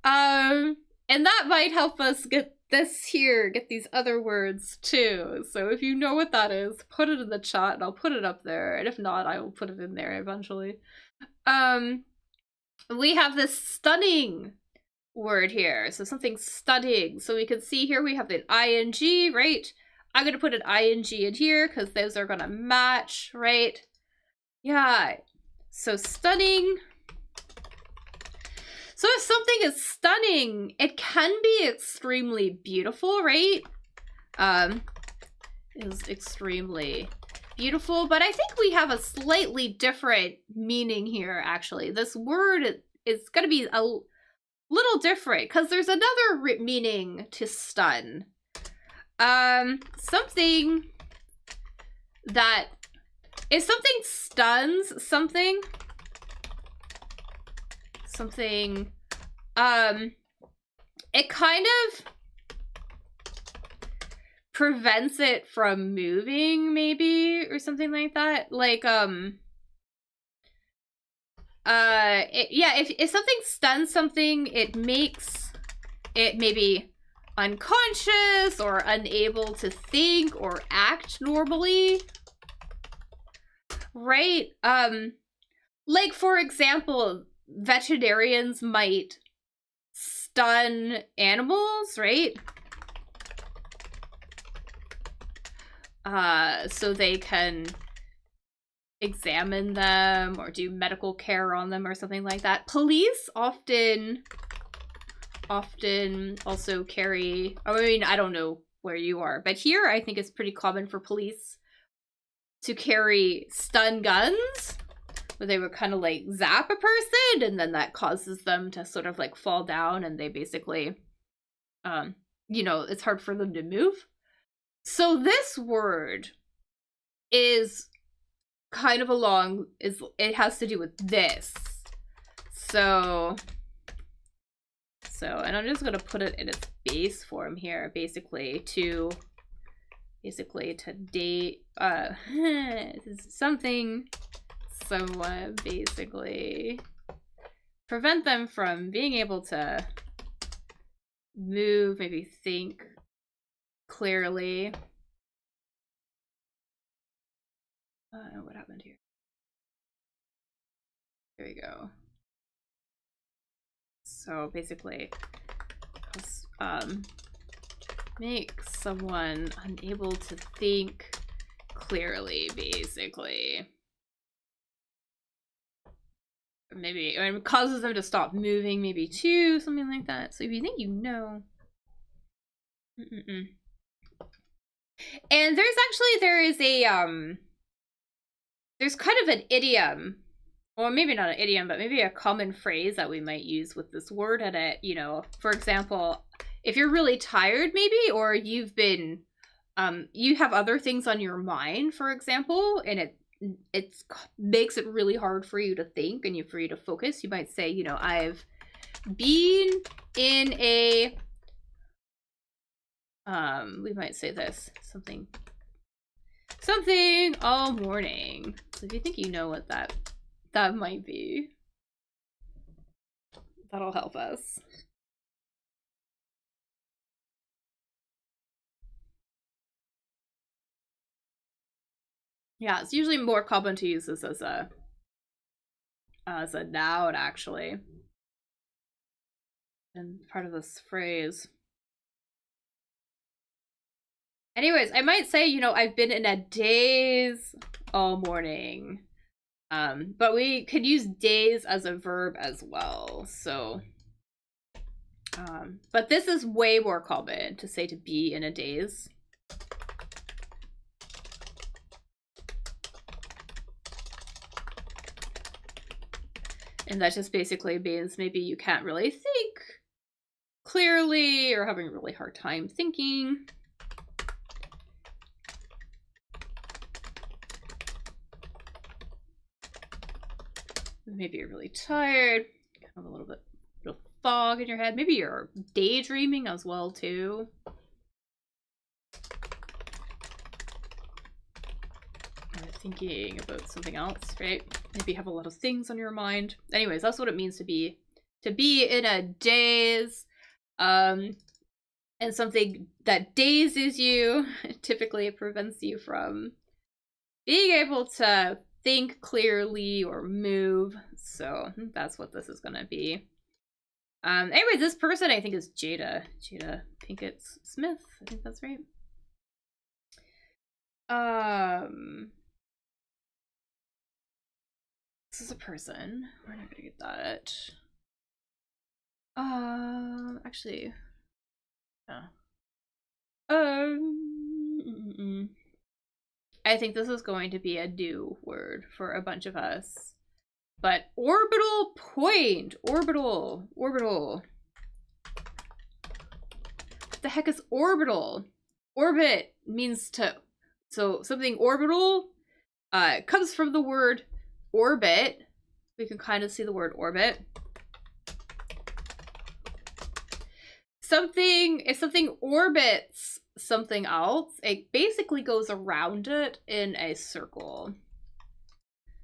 And that might help us get this here, get these other words too. So if you know what that is, put it in the chat and I'll put it up there. And if not, I will put it in there eventually. We have this stunning word here. So something stunning. So we can see here we have an ing, right? I'm going to put an ing in here because those are going to match, right? Yeah. So stunning. So if something is stunning, it can be extremely beautiful, right? Is extremely beautiful, but I think we have a slightly different meaning here, actually. This word is going to be a little different because there's another meaning to stun. Something that, if something stuns something, it kind of prevents it from moving, maybe, or something like that. Like, if something stuns something, it makes it maybe unconscious or unable to think or act normally, right? Like, for example, veterinarians might stun animals, right? So they can examine them or do medical care on them or something like that. Police often also carry, I mean, I don't know where you are, but here I think it's pretty common for police to carry stun guns, where they would kind of like zap a person and then that causes them to sort of like fall down and they basically, you know, it's hard for them to move. So this word is kind of it has to do with this. So, and I'm just gonna put it in its base form here, basically to date, something, someone, basically prevent them from being able to move, maybe think clearly. What happened here? There we go. So basically, make someone unable to think clearly, basically. Or maybe it causes them to stop moving, maybe too, something like that. So if you think you know. And there is a there's kind of an idiom, or maybe not an idiom, but maybe a common phrase that we might use with this word in it. You know, for example, if you're really tired, maybe, or you've been, you have other things on your mind, for example, and it makes it really hard for you to think and for you to focus. You might say, you know, I've been in a, we might say this, something all morning. So if you think you know what that might be, that'll help us. Yeah, it's usually more common to use this as a noun, actually, and part of this phrase. Anyways, I might say, you know, I've been in a daze all morning. But we could use daze as a verb as well. So, but this is way more common to say to be in a daze. And that just basically means maybe you can't really think clearly or having a really hard time thinking. Maybe you're really tired, kind of a little bit of fog in your head. Maybe you're daydreaming as well too. Or thinking about something else, right? Maybe you have a lot of things on your mind. Anyways, that's what it means to be in a daze. And something that dazes you, typically it prevents you from being able to think clearly or move. So that's what this is gonna be. Anyway, this person I think is Jada Pinkett Smith. I think that's right. This is a person. We're not gonna get that. Actually, yeah. I think this is going to be a new word for a bunch of us. But orbital point. Orbital. What the heck is orbital? Orbit means to, so something orbital comes from the word orbit. We can kind of see the word orbit. If something orbits something else, it basically goes around it in a circle.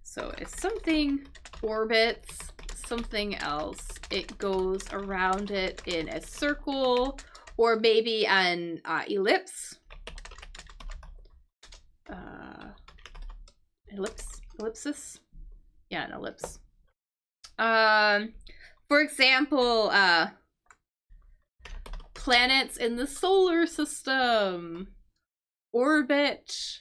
So if something orbits something else, it goes around it in a circle, or maybe an ellipse. Ellipsis? Yeah, an ellipse. For example, planets in the solar system orbit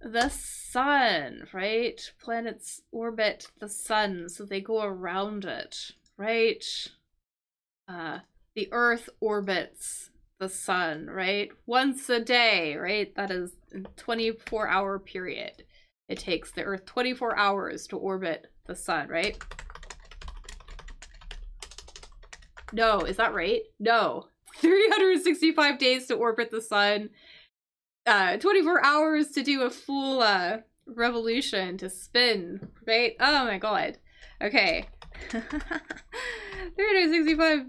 the sun, right? Planets orbit the sun, so they go around it, right? The Earth orbits the sun, right? Once a day, right? That is a 24-hour period. It takes the Earth 24 hours to orbit the sun, right? No, is that right? No. 365 days to orbit the sun. 24 hours to do a full revolution, to spin, right? Oh my god. Okay. 365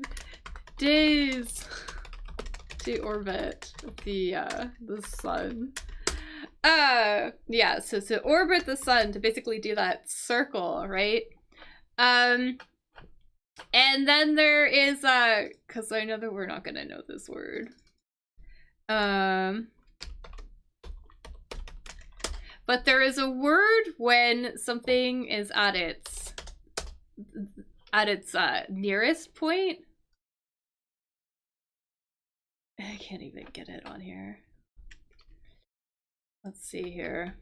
days to orbit the sun. Yeah, so to orbit the sun, to basically do that circle, right? And then there is because I know that we're not gonna know this word. But there is a word when something is at its nearest point. I can't even get it on here. Let's see here.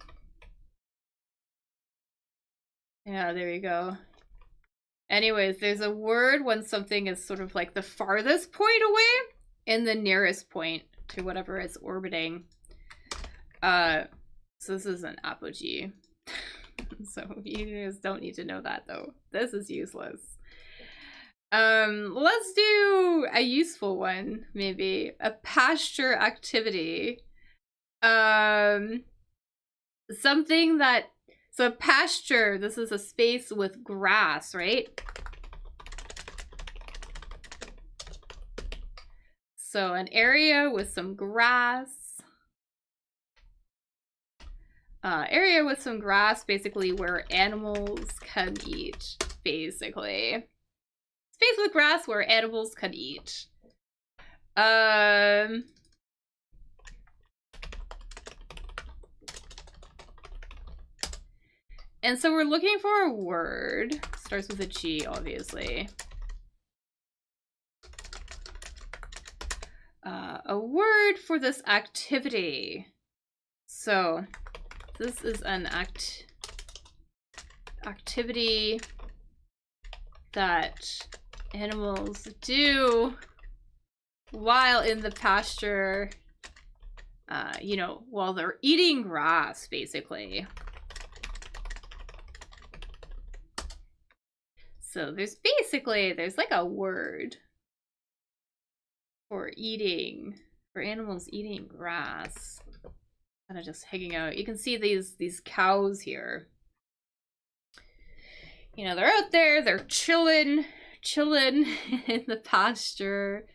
Yeah, there you go. Anyways, there's a word when something is sort of like the farthest point away and the nearest point to whatever it's orbiting. So this is an apogee. So you just don't need to know that though. This is useless. Let's do a useful one, maybe. A pasture activity. Something that, so pasture, this is a space with grass, right? So an area with some grass. Area with some grass, basically where animals can eat, basically. Space with grass where animals can eat. And so we're looking for a word. Starts with a G, obviously. A word for this activity. So this is an activity that animals do while in the pasture, you know, while they're eating grass, basically. So there's like a word for eating, for animals eating grass. Kind of just hanging out. You can see these cows here. You know, they're out there, they're chilling in the pasture,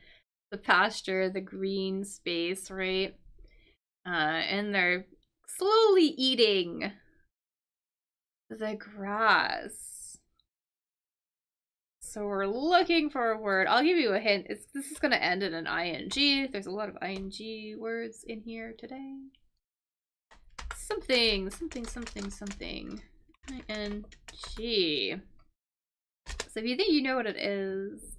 the green space, right? And they're slowly eating the grass. So we're looking for a word. I'll give you a hint. This is going to end in an ing. There's a lot of ing words in here today. Something. ING. So if you think you know what it is,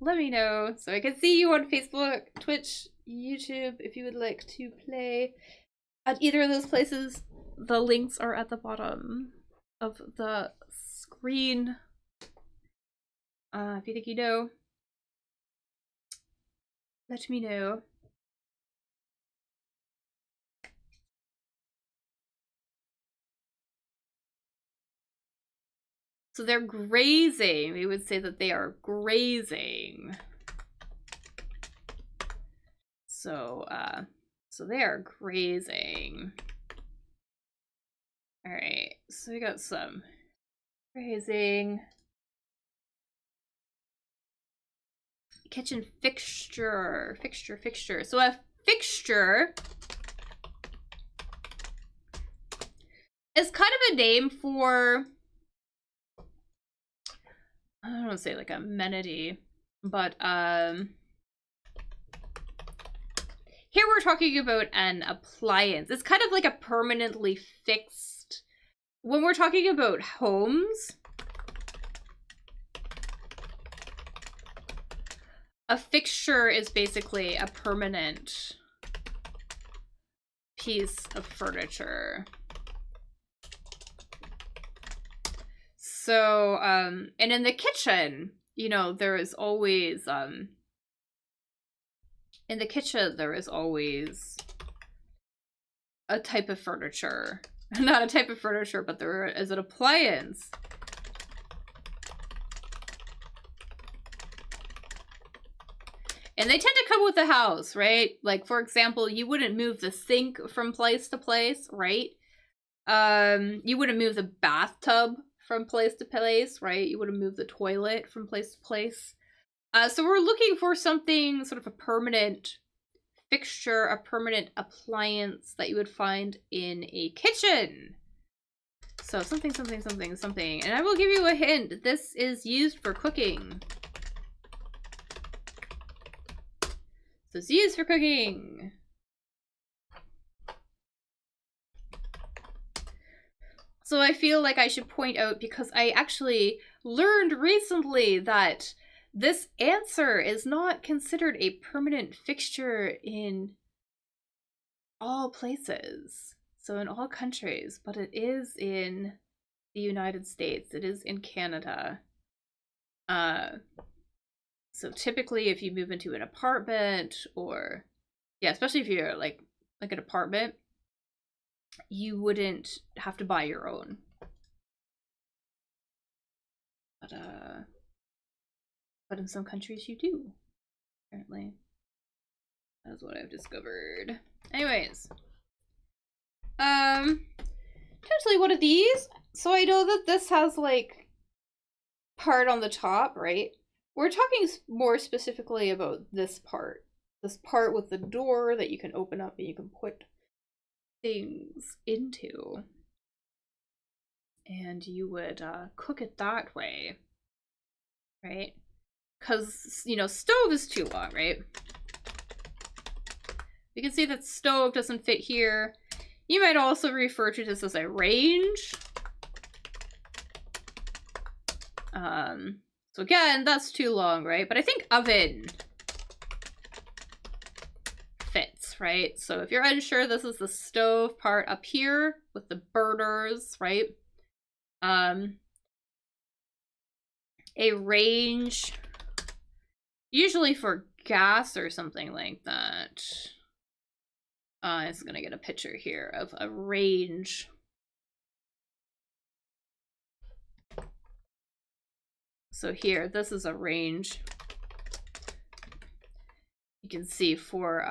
let me know so I can see you on Facebook, Twitch, YouTube if you would like to play at either of those places. The links are at the bottom of the screen. If you think you know, let me know. So they're grazing. We would say that they are grazing. So, so they are grazing. All right, so we got some grazing. Kitchen fixture. So a fixture is kind of a name for, I don't want to say like amenity, but here we're talking about an appliance. It's kind of like a permanently fixed, when we're talking about homes, a fixture is basically a permanent piece of furniture. So, and in the kitchen, you know, there is always, in the kitchen, there is always a type of furniture. Not a type of furniture, but there is an appliance. And they tend to come with the house, right? Like, for example, you wouldn't move the sink from place to place, right? You wouldn't move the bathtub from place to place, right? You wouldn't move the toilet from place to place. So we're looking for something, sort of a permanent fixture, a permanent appliance that you would find in a kitchen. So something. And I will give you a hint. This is used for cooking. So it's used for cooking. So I feel like I should point out, because I actually learned recently that This answer is not considered a permanent fixture in all places, so in all countries, but it is in the United States, it is in Canada. So typically if you move into an apartment, or yeah, especially if you're like an apartment, you wouldn't have to buy your own. But in some countries you do, apparently. That's what I've discovered. Anyways. Potentially one of these. So I know that this has like part on the top, right? We're talking more specifically about this part. This part with the door that you can open up and you can put things into. And you would cook it that way, right? Because, you know, stove is too long, right? You can see that stove doesn't fit here. You might also refer to this as a range. So again, that's too long, right? But I think oven fits, right? So if you're unsure, this is the stove part up here with the burners, right? A range, usually for gas or something like that. I'm just gonna get a picture here of a range. So here, this is a range. You can see for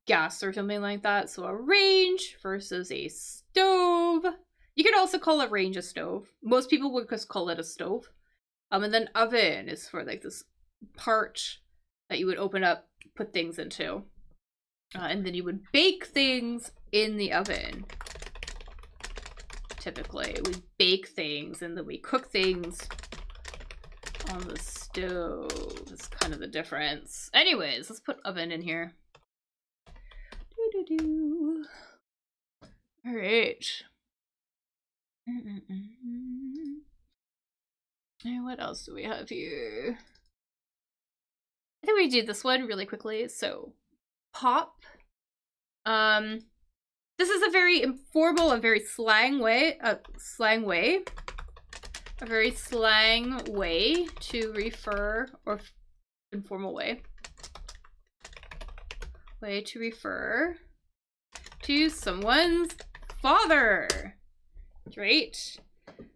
gas or something like that. So a range versus a stove. You could also call a range a stove. Most people would just call it a stove. And then oven is for like this part that you would open up, put things into. And then you would bake things in the oven. Typically, we bake things and then we cook things on the stove. That's kind of the difference. Anyways, let's put oven in here. All right. And what else do we have here? I think we do this one really quickly. So, pop. This is a very informal and very slang way to refer, or informal way to refer to someone's father, right?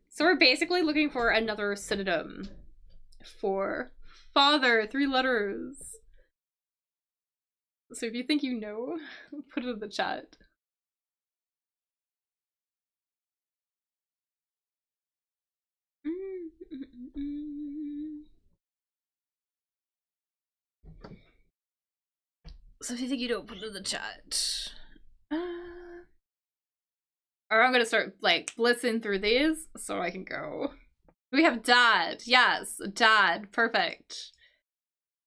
So we're basically looking for another synonym for father, 3 letters. So if you think you know, put it in the chat. So if you think you don't, put it in the chat. Or I'm gonna start like blitzing through these so I can go. We have dad. Yes, dad. Perfect.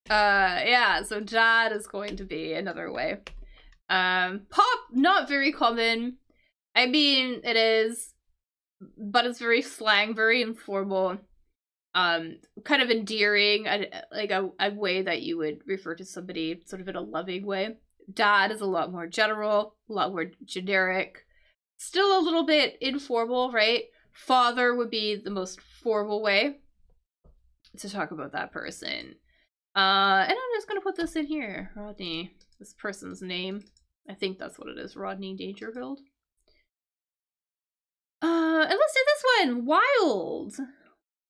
Yeah, so dad is going to be another way. Pop, not very common. I mean, it is, but it's very slang, very informal. Kind of endearing, like a way that you would refer to somebody sort of in a loving way. Dad is a lot more general, a lot more generic. Still a little bit informal, right? Father would be the most formal way to talk about that person. And I'm just gonna put this in here. Rodney, this person's name. I think that's what it is, Rodney Dangerfield. And let's do this one, wild.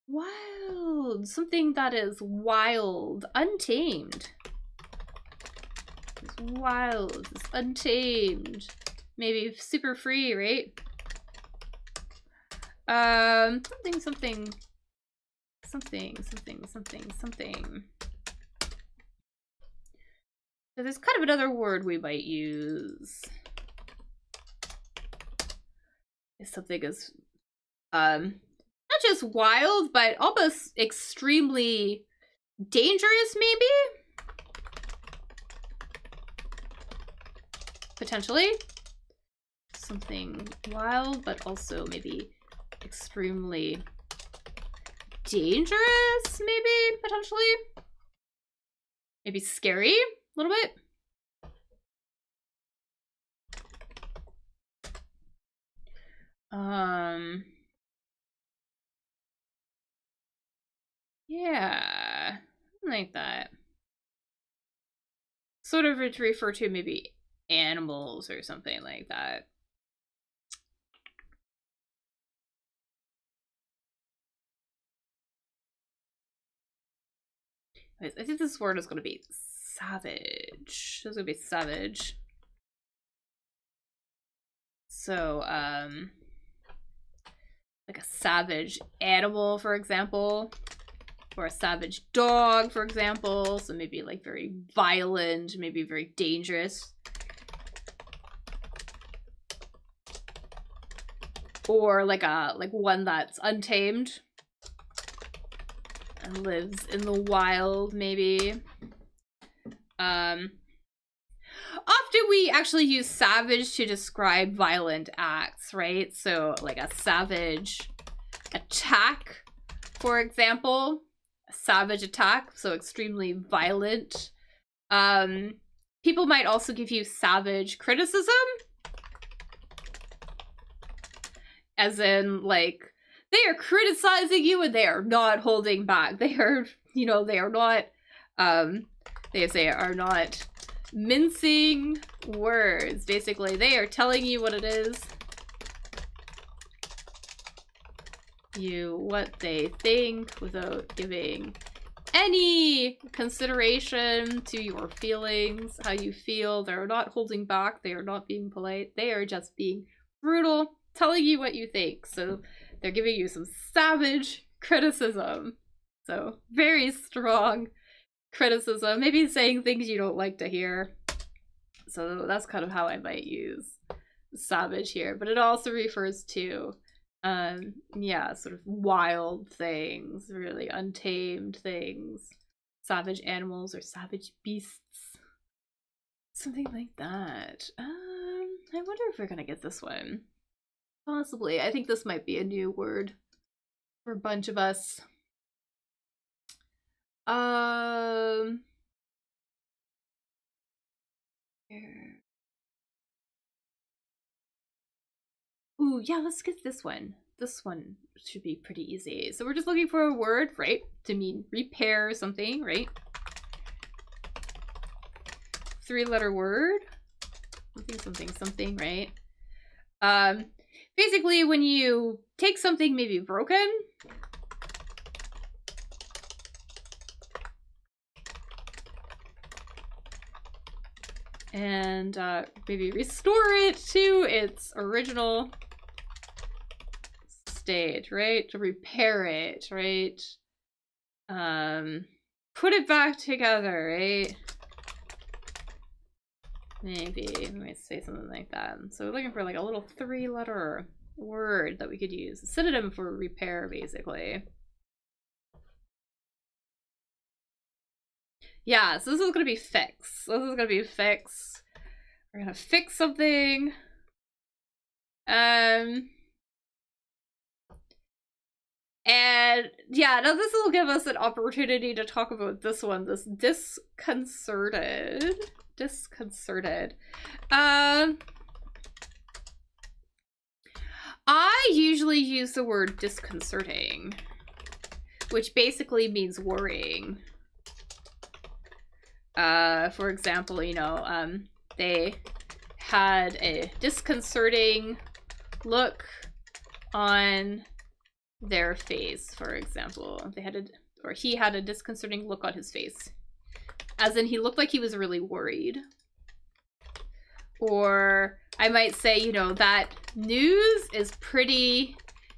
Wild, something that is wild, untamed. It's wild, it's untamed. Maybe super free, right? Something. So there's kind of another word we might use. If something is, not just wild, but almost extremely dangerous, maybe? Potentially. Something wild, but also maybe extremely dangerous, maybe, potentially. Maybe scary, a little bit. Yeah, like that. Sort of to refer to maybe animals or something like that. I think this word is going to be savage. This is going to be savage. So, like a savage animal, for example, or a savage dog, for example. So maybe like very violent, maybe very dangerous. Or like one that's untamed and lives in the wild, maybe. Often we actually use savage to describe violent acts, right? So like a savage attack, for example. A savage attack, so extremely violent. People might also give you savage criticism. As in, like, they are criticizing you and they are not holding back. They are, you know, they are not, they say are not mincing words. Basically, they are telling you what it is. What they think without giving any consideration to your feelings, how you feel. They're not holding back. They are not being polite. They are just being brutal, telling you what you think. So they're giving you some savage criticism. So very strong criticism, maybe saying things you don't like to hear. So that's kind of how I might use savage here. But it also refers to, yeah, sort of wild things, really untamed things, savage animals or savage beasts. Something like that. I wonder if we're gonna get this one. Possibly. I think this might be a new word for a bunch of us. Ooh, yeah, let's get this one. This one should be pretty easy. So we're just looking for a word, right? To mean repair something, right? 3-letter word. Something, right? Basically, when you take something maybe broken, and maybe restore it to its original state, right? To repair it, right? Put it back together, right? Maybe, let me say something like that. So we're looking for like a little 3-letter word that we could use. A synonym for repair, basically. Yeah, so this is gonna be fix. This is gonna be fix. We're gonna fix something. And yeah, now this will give us an opportunity to talk about this one, this disconcerted. I usually use the word disconcerting, which basically means worrying. For example, you know, they had a disconcerting look on their face, for example. He had a disconcerting look on his face. As in, he looked like he was really worried. Or I might say, you know, that news is pretty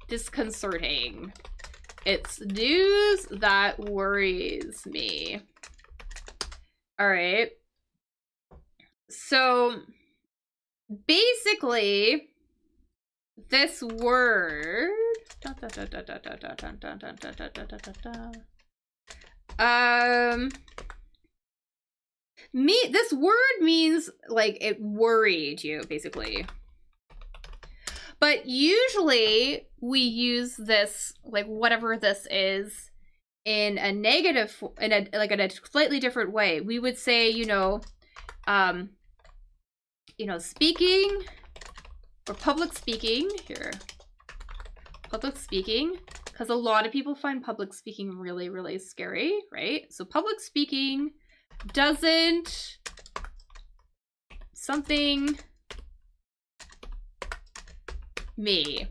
disconcerting. It's news that worries me. All right. So basically, this word, this word means like it worried you, basically. But usually we use this, like whatever this is, in a negative, in a slightly different way. We would say, speaking or public speaking here. Public speaking, because a lot of people find public speaking really, really scary, right? So public speaking doesn't something me.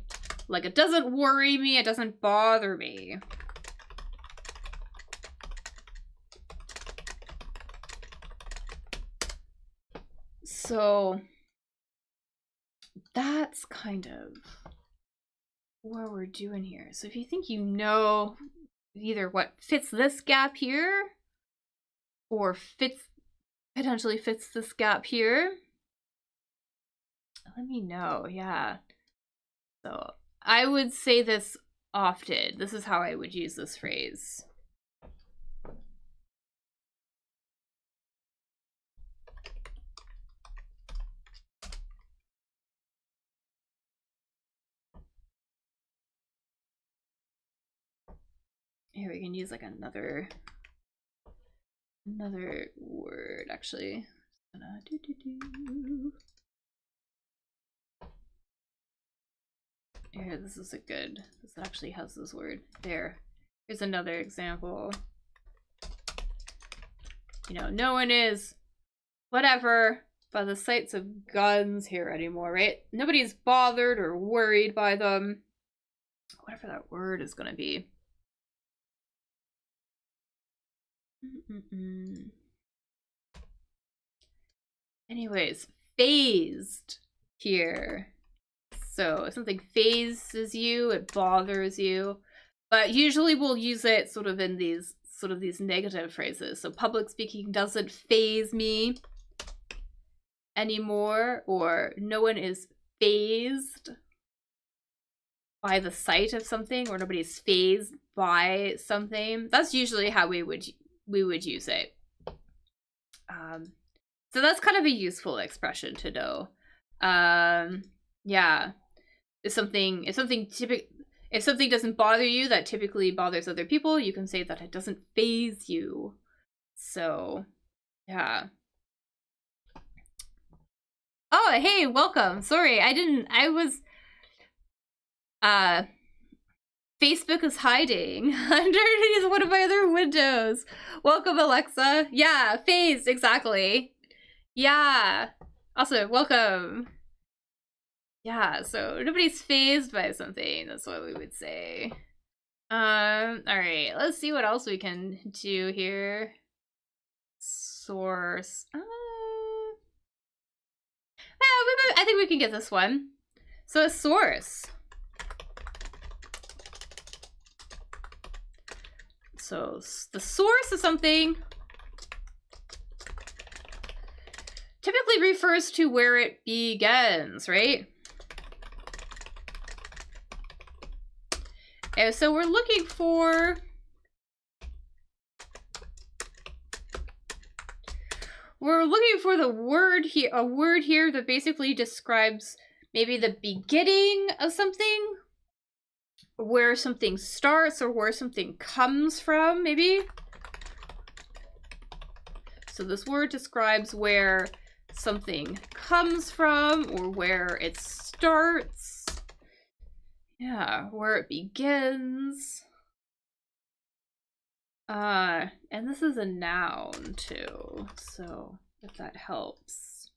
Like, it doesn't worry me, it doesn't bother me. So that's kind of what we're doing here. So if you think you know either what fits this gap here or potentially fits this gap here, let me know. Yeah. So I would say this often. This is how I would use this phrase. Here we can use like another word actually. Here, this actually has this word. There. Here's another example. No one is whatever by the sights of guns here anymore, right? Nobody's bothered or worried by them. Whatever that word is gonna be. Anyways, phased here. So if something phases you, it bothers you. But usually we'll use it sort of in these negative phrases. So public speaking doesn't phase me anymore, or no one is phased by the sight of something, or nobody's phased by something. That's usually how we would use it. So that's kind of a useful expression to know. Yeah. If something doesn't bother you that typically bothers other people, you can say that it doesn't faze you. So, yeah. Oh, hey, welcome. Sorry, Facebook is hiding underneath one of my other windows. Welcome, Alexa. Yeah, phased, exactly. Yeah. Also, welcome. Yeah, so nobody's phased by something. That's what we would say. Alright, let's see what else we can do here. Source. I think we can get this one. So a source. So the source of something typically refers to where it begins, right? And so we're looking for the word here, a word here that basically describes maybe the beginning of something, where something starts or where something comes from, maybe. So this word describes where something comes from or where it starts. Yeah, where it begins. And this is a noun too, so if that helps.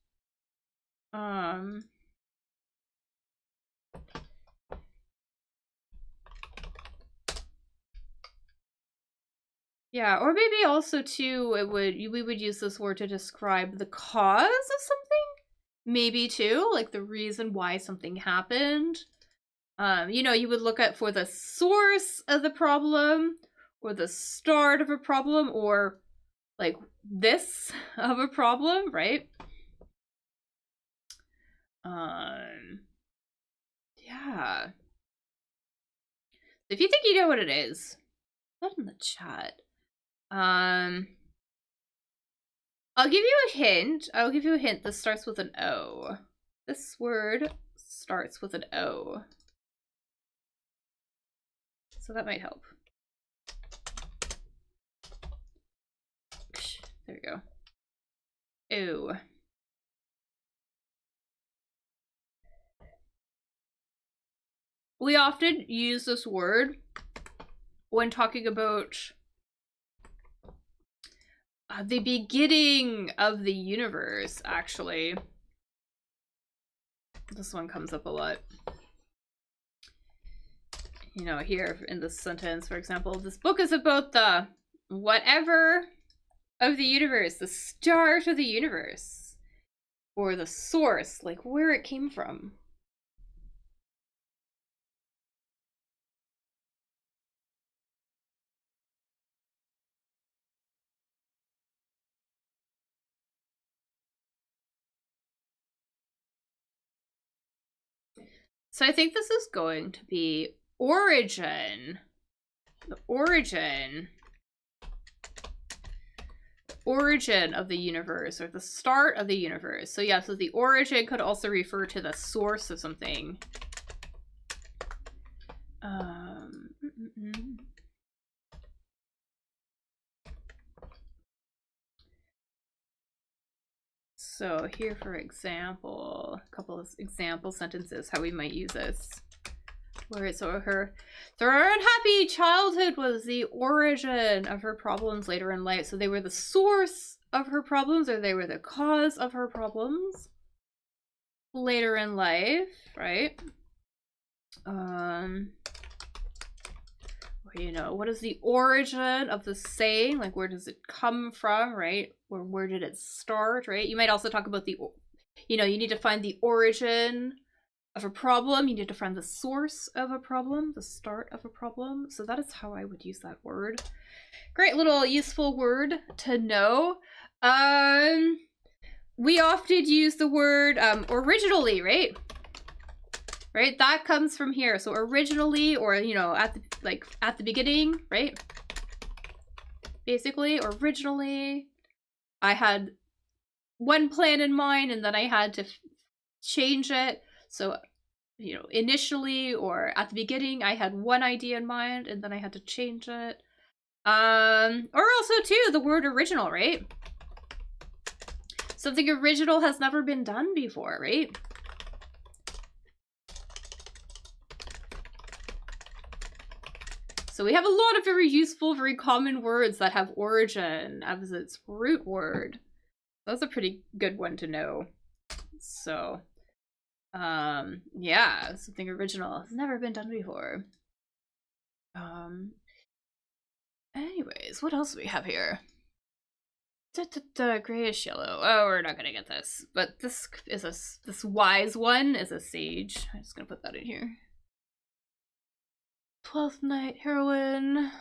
Yeah, or maybe also too, we would use this word to describe the cause of something. Maybe too, like the reason why something happened. You would look at for the source of the problem, or the start of a problem, or like this of a problem, right? Yeah. If you think you know what it is, put it in the chat. I'll give you a hint. I'll give you a hint. This starts with an O. This word starts with an O. So that might help. There we go. Ew. We often use this word when talking about the beginning of the universe, actually. This one comes up a lot. You know, here in this sentence, for example, this book is about the whatever of the universe, the start of the universe, or the source, like where it came from. So I think this is going to be origin. The origin of the universe, or the start of the universe. So yeah, so the origin could also refer to the source of something. So here, for example, a couple of example sentences, how we might use this. Where it's her unhappy childhood was the origin of her problems later in life. So they were the source of her problems, or they were the cause of her problems later in life, right? You know, what is the origin of the saying? Like, where does it come from, right? Or where did it start, right? You might also talk about the, you know, you need to find the origin of a problem. You need to find the source of a problem, the start of a problem. So that is how I would use that word. Great little useful word to know. We often use the word originally, right? Right, that comes from here. So originally, or you know, at the beginning, right? Basically, originally, I had one plan in mind, and then I had to change it. So, you know, initially or at the beginning, I had one idea in mind, and then I had to change it. Or also too, the word original, right? Something original has never been done before, right? So we have a lot of very useful, very common words that have origin as its root word. That's a pretty good one to know. So, yeah, something original has never been done before. Anyways, what else do we have here? Grayish yellow. Oh, we're not gonna get this. But this is this wise one is a sage. I'm just gonna put that in here. 12th Night heroine.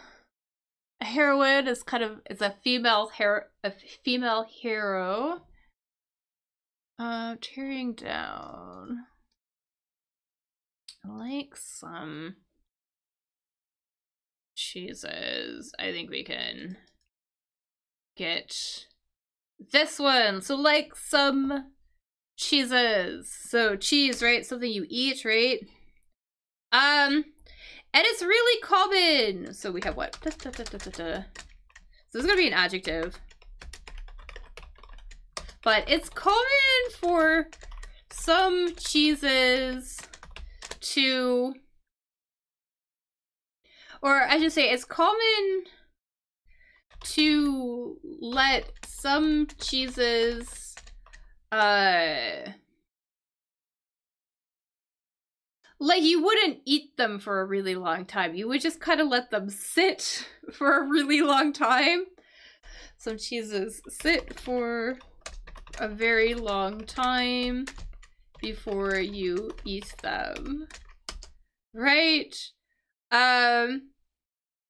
A heroine is kind of, it's a female hero. Tearing down. Like some cheeses. I think we can get this one. So like some cheeses. So cheese, right? Something you eat, right? And it's really common. So we have what? So this is gonna be an adjective. But it's common for some cheeses to, or I should say, it's common to let some cheeses, like, you wouldn't eat them for a really long time. You would just kind of let them sit for a really long time. Some cheeses sit for a very long time before you eat them. Right?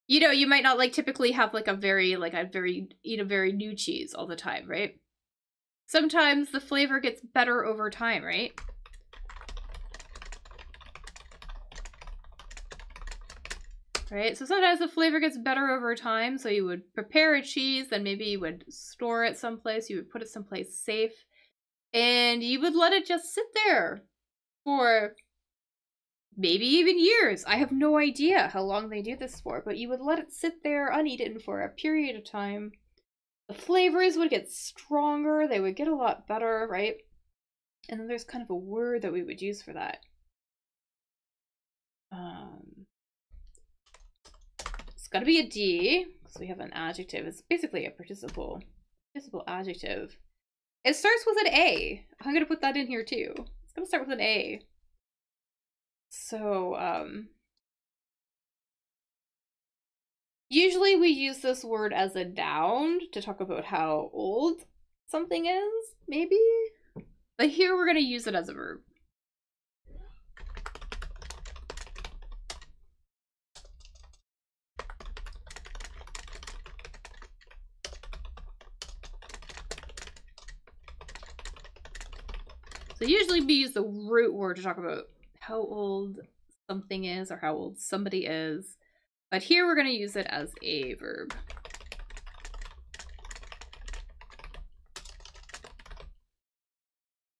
You know, you might not like typically have like eat a very new cheese all the time, right? Sometimes the flavor gets better over time, right? Right, so sometimes the flavor gets better over time, so you would prepare a cheese, then maybe you would store it someplace, you would put it someplace safe, and you would let it just sit there for maybe even years. I have no idea how long they do this for, but you would let it sit there uneaten for a period of time. The flavors would get stronger, they would get a lot better, right? And then there's kind of a word that we would use for that. It's got to be a D, so we have an adjective. It's basically a participle adjective. It starts with an A. I'm going to put that in here too. It's going to start with an A. So, usually we use this word as a noun to talk about how old something is, maybe? But here we're going to use it as a verb. So usually we use the root word to talk about how old something is or how old somebody is. But here we're going to use it as a verb.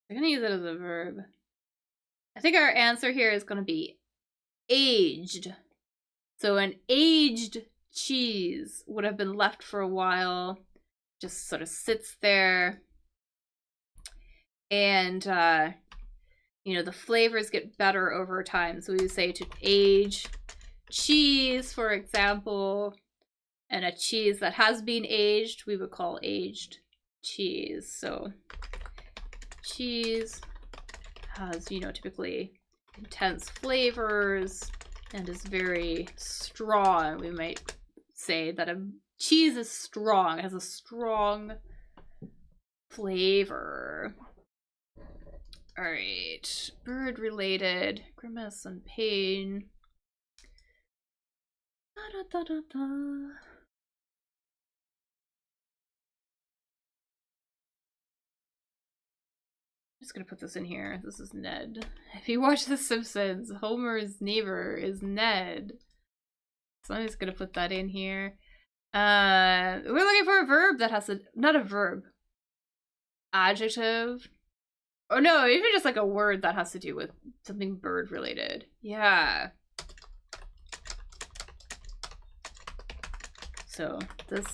We're going to use it as a verb. I think our answer here is going to be aged. So an aged cheese would have been left for a while, just sort of sits there. And, you know, the flavors get better over time. So we would say to age cheese, for example, and a cheese that has been aged, we would call aged cheese. So cheese has, you know, typically intense flavors and is very strong. We might say that a cheese is strong, it has a strong flavor. All right, bird related, grimace and pain. Da, da, da, da, da. I'm just gonna put this in here. This is Ned. If you watch The Simpsons, Homer's neighbor is Ned. So I'm just gonna put that in here. We're looking for a verb that has a, not a verb, adjective. Or no, even just like a word that has to do with something bird related. Yeah. So this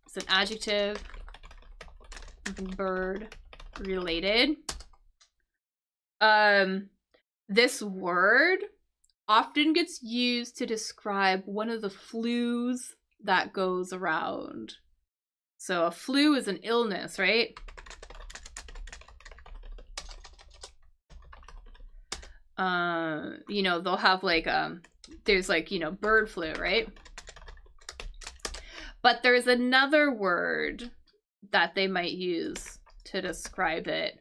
is an adjective, something bird related. This word often gets used to describe one of the flus that goes around. So a flu is an illness, right? You know, they'll have like, there's like, you know, bird flu, right? But there's another word that they might use to describe it,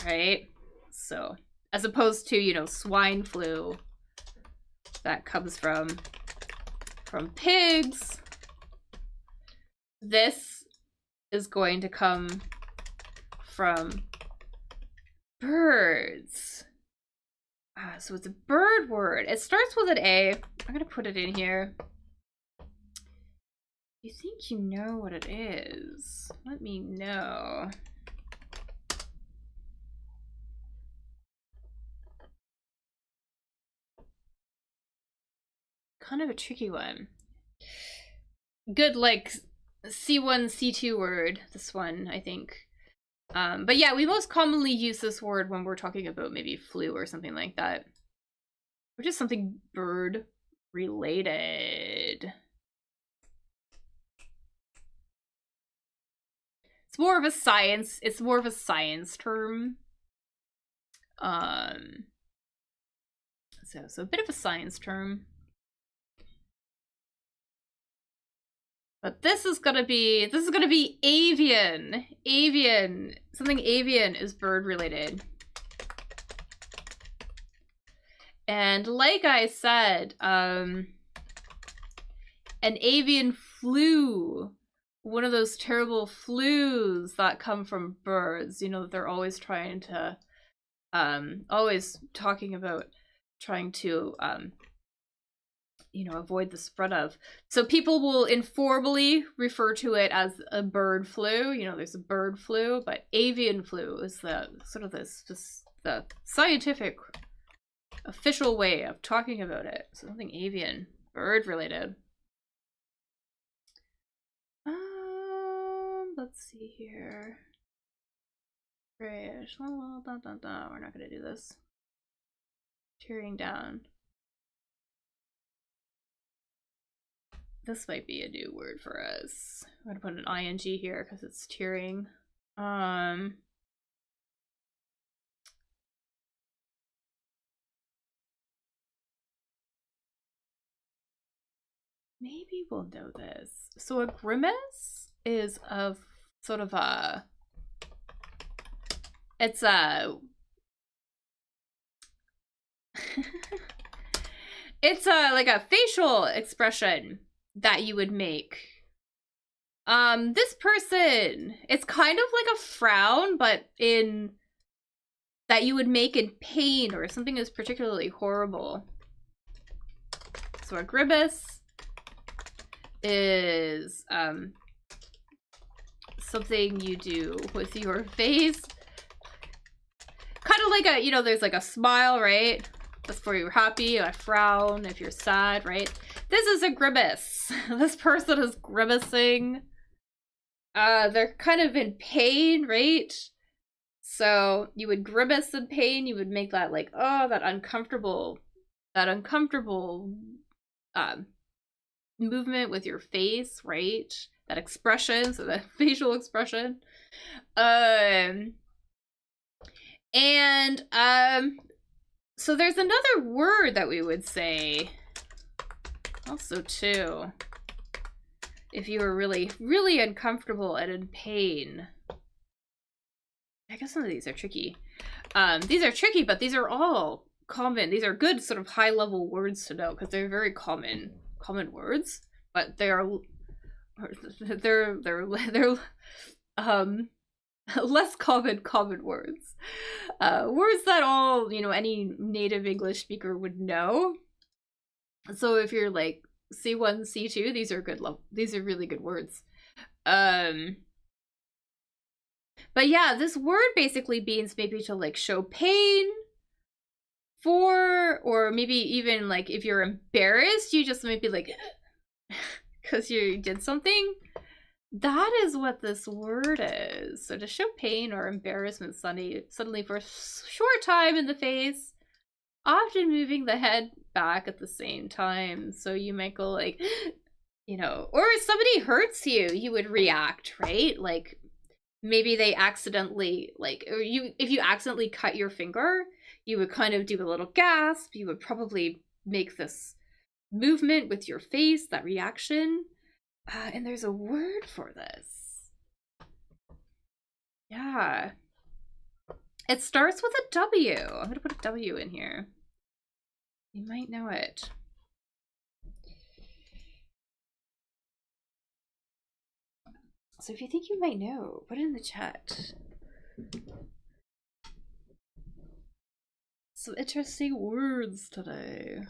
right? So, as opposed to, you know, swine flu that comes from pigs, this is going to come from birds. So it's a bird word. It starts with an A. I'm gonna put it in here. You think you know what it is? Let me know. Kind of a tricky one. Good, like C1, C2 word, this one, I think. But yeah, we most commonly use this word when we're talking about maybe flu or something like that. Or just something bird related. It's more of a science, term. So a bit of a science term. But this is gonna be avian. Avian. Something avian is bird related. And like I said, an avian flu, one of those terrible flus that come from birds, you know, they're always trying to, always talking about trying to, you know, avoid the spread of. So people will informally refer to it as a bird flu. You know, there's a bird flu, but avian flu is the sort of this the scientific official way of talking about it. So something avian, bird related. Let's see here. Fish. Oh, we're not gonna do this. Tearing down. This might be a new word for us. I'm gonna put an ing here because it's tearing. Maybe we'll know this. So a grimace is of sort of a, it's a, it's a like a facial expression that you would make. This person, it's kind of like a frown, but in that you would make in pain or something is particularly horrible. So a grimace is something you do with your face. Kind of like a, you know, there's like a smile, right? That's for you're happy, a frown if you're sad, right? This is a grimace. This person is grimacing. They're kind of in pain, right? So you would grimace in pain, you would make that like, oh, that uncomfortable movement with your face, right? That expression, so that facial expression. So there's another word that we would say also too, if you were really, really uncomfortable and in pain. I guess some of these are tricky. These are tricky, but these are all common. These are good sort of high level words to know because they're very common words, but they're less common words. Words that all, you know, any native English speaker would know. So if you're like C1, C2, these are good these are really good words. But yeah, this word basically means maybe to like show pain for, or maybe even like if you're embarrassed, you just maybe like because you did something. That is what this word is. So to show pain or embarrassment suddenly for a short time in the face, often moving the head back at the same time. So you might go like, you know, or if somebody hurts you, you would react, right? Like maybe they accidentally, like, or if you accidentally cut your finger, you would kind of do a little gasp. You would probably make this movement with your face, that reaction. And there's a word for this. Yeah. It starts with a W. I'm going to put a W in here. You might know it. So if you think you might know, put it in the chat. Some interesting words today.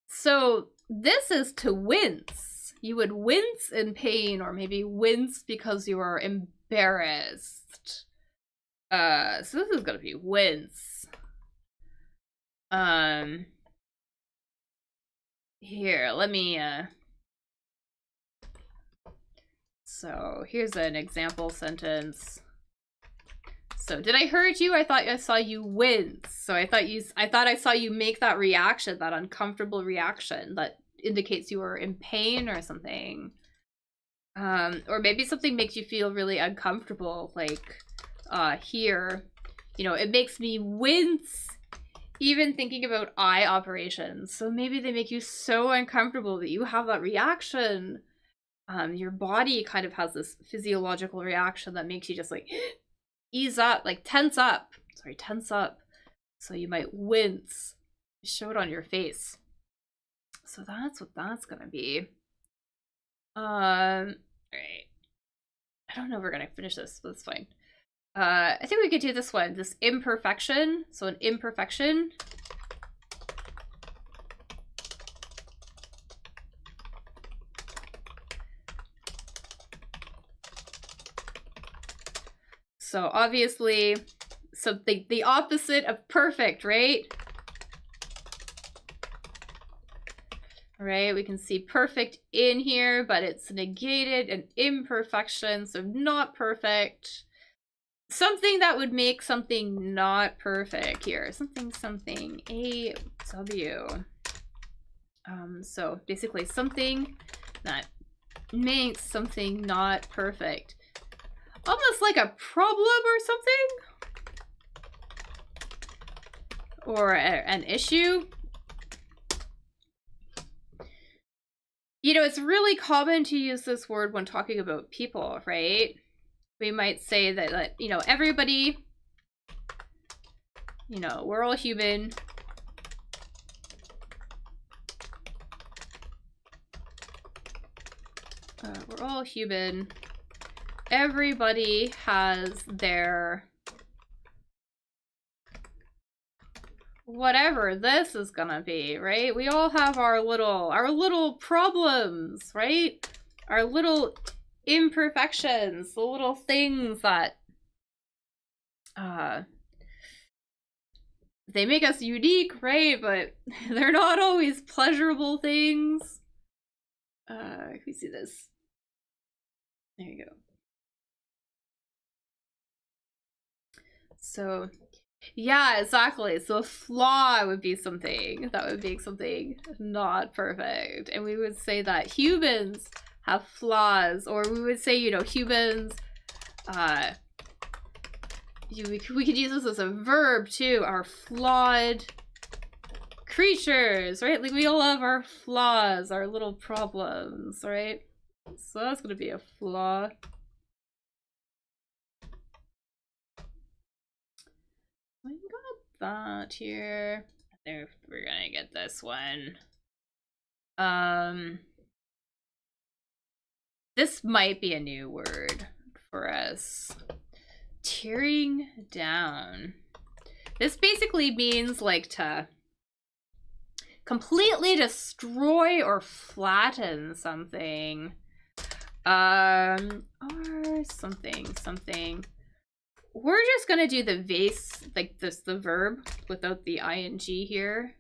So this is to wince. You would wince in pain, or maybe wince because you are embarrassed. So this is gonna be wince. Here, let me so here's an example sentence. So did I hurt you? I thought I saw you wince. So I thought I saw you make that reaction, that uncomfortable reaction that indicates you were in pain or something. Or maybe something makes you feel really uncomfortable, like here, you know, it makes me wince even thinking about eye operations. So maybe they make you so uncomfortable that you have that reaction. Your body kind of has this physiological reaction that makes you just like ease up, like tense up. So you might wince. Show it on your face. So that's what that's gonna be. All right. I don't know if we're gonna finish this, but it's fine. I think we could do this one, this imperfection. So an imperfection. So obviously something, the opposite of perfect, right? Right, we can see perfect in here, but it's negated, an imperfection, so not perfect. Something that would make something not perfect here. Something, AW. So basically something that makes something not perfect. Almost like a problem or something? Or an issue? You know, it's really common to use this word when talking about people, right? We might say that, you know, everybody, you know, we're all human. We're all human. Everybody has their whatever this is gonna be, right? We all have our little problems, right? Our little imperfections, the little things that they make us unique, right? But they're not always pleasurable things. If we see this. There you go. So yeah, exactly. So a flaw would be something that would make something not perfect. And we would say that humans have flaws, or we would say, you know, humans, we could use this as a verb too, are flawed creatures, right? Like we all have our flaws, our little problems, right? So that's gonna be a flaw. We got that here. There, we're gonna get this one. This might be a new word for us. Tearing down. This basically means like to completely destroy or flatten something. Or something. We're just gonna do the vase, like this, the verb, without the ing here.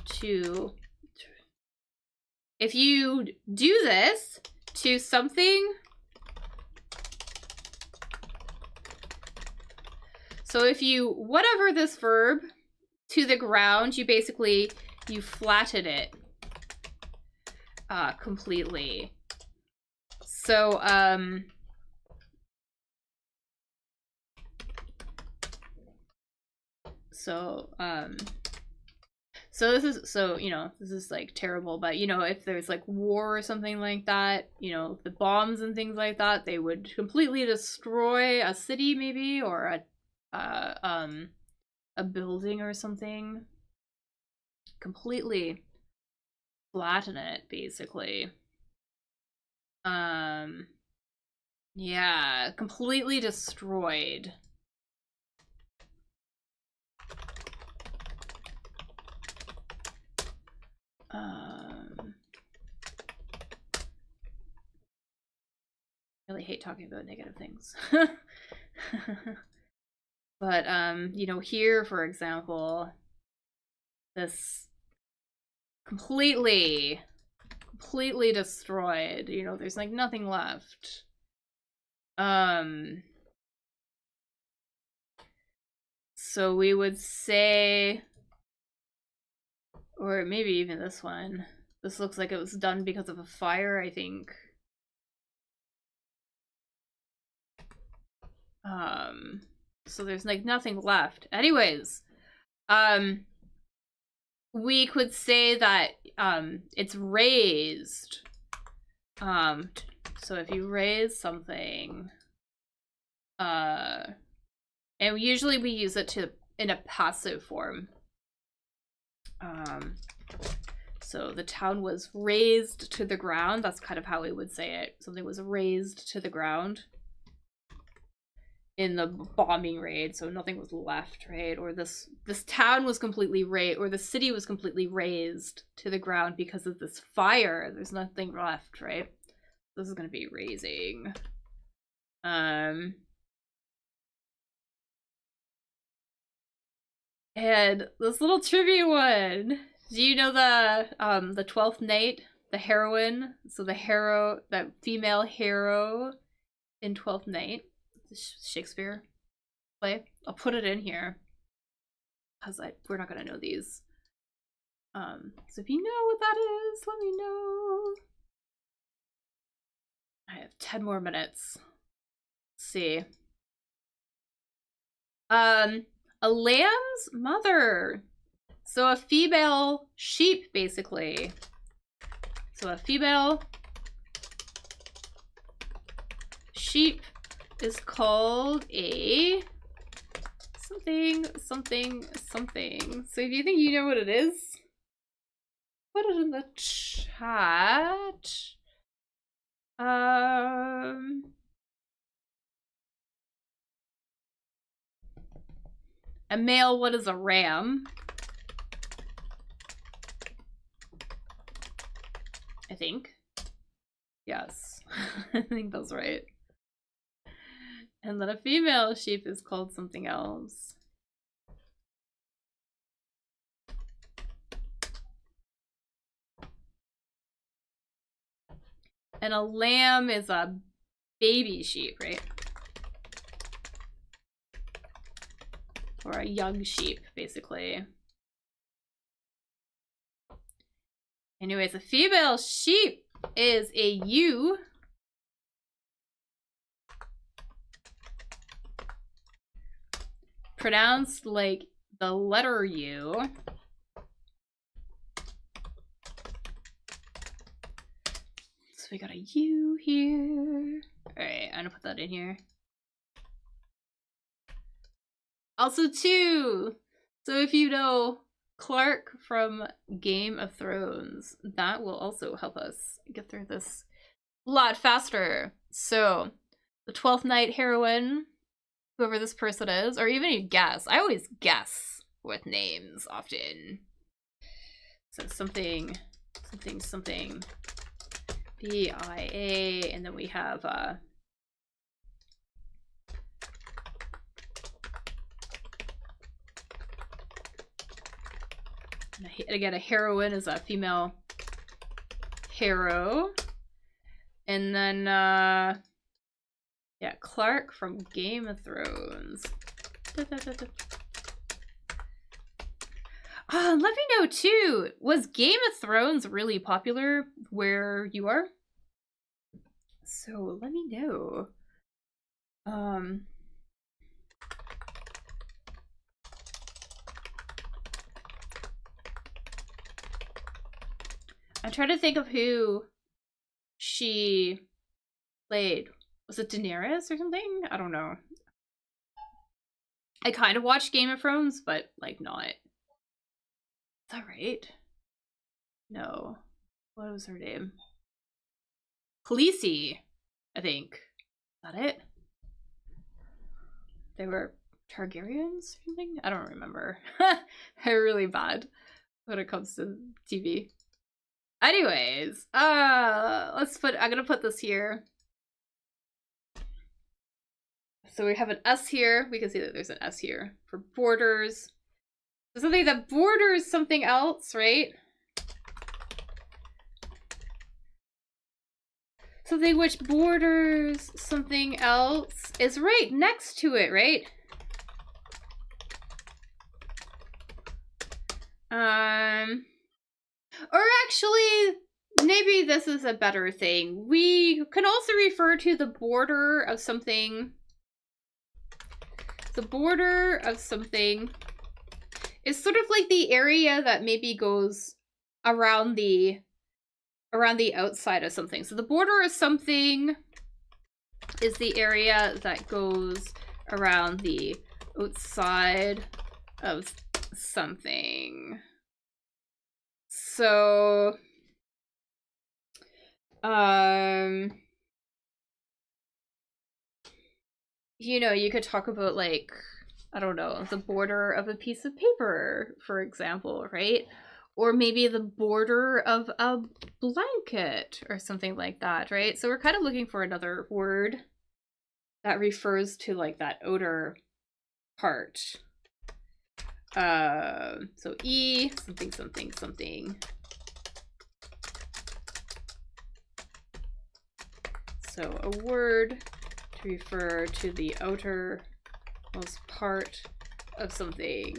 To, if you do this to something, so if you, whatever this verb, to the ground, you basically, you flatten it completely. So, so this is, so, you know, this is like terrible, but you know, if there's like war or something like that, you know, the bombs and things like that, they would completely destroy a city maybe, or a building or something. Completely flatten it, basically. Yeah, completely destroyed. I really hate talking about negative things. But, you know, here, for example, this completely destroyed, you know, there's like nothing left. So we would say, or maybe even this one, this looks like it was done because of a fire, I think. So there's like nothing left. Anyways, we could say that it's raised. So if you raise something, and usually we use it in a passive form. So the town was razed to the ground. That's kind of how we would say it. Something was razed to the ground in the bombing raid, so nothing was left, right? Or this town was completely razed, or the city was completely razed to the ground because of this fire. There's nothing left, right? This is gonna be raising. And this little trivia one. Do you know the 12th Night, the heroine? So that female hero in 12th Night, the Shakespeare play. I'll put it in here because we're not gonna know these. So if you know what that is, let me know. I have 10 more minutes. Let's see. A lamb's mother. So a female sheep, basically. So a female sheep is called a something, something, something. So if you think you know what it is, put it in the chat. A male, what is a ram? I think. Yes. I think that's right. And then a female sheep is called something else. And a lamb is a baby sheep, right? Or a young sheep, basically. Anyways, a female sheep is a ewe. Pronounced like the letter U. So we got a U here. Alright, I'm gonna put that in here. Also too, so if you know Clark from Game of Thrones, that will also help us get through this a lot faster. So, the 12th Night heroine, whoever this person is, or even you guess. I always guess with names often. So something, something, something, B-I-A, and then we have again, a heroine is a female hero. And then, yeah, Clark from Game of Thrones. Let me know too, was Game of Thrones really popular where you are? So let me know. I'm trying to think of who she played. Was it Daenerys or something? I don't know. I kind of watched Game of Thrones, but like not. Is that right? No. What was her name? Khaleesi, I think. Is that it? They were Targaryens or something? I don't remember. They're really bad when it comes to TV. Anyways, I'm gonna put this here. So we have an S here. We can see that there's an S here for borders. So something that borders something else, right? Something which borders something else is right next to it, right? Or actually, maybe this is a better thing. We can also refer to the border of something. The border of something is sort of like the area that maybe goes around the outside of something. So the border of something is the area that goes around the outside of something. So, you know, you could talk about, like, I don't know, the border of a piece of paper, for example, right? Or maybe the border of a blanket or something like that, right? So we're kind of looking for another word that refers to, like, that outer part So E, something, something, something. So a word to refer to the outermost part of something,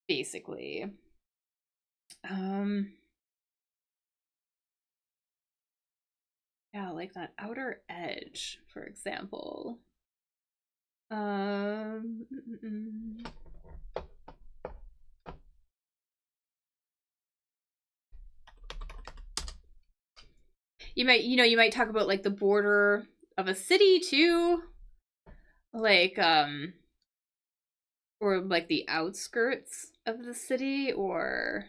basically. Yeah, like that outer edge, for example. You might talk about like the border of a city too. Like, or like the outskirts of the city, or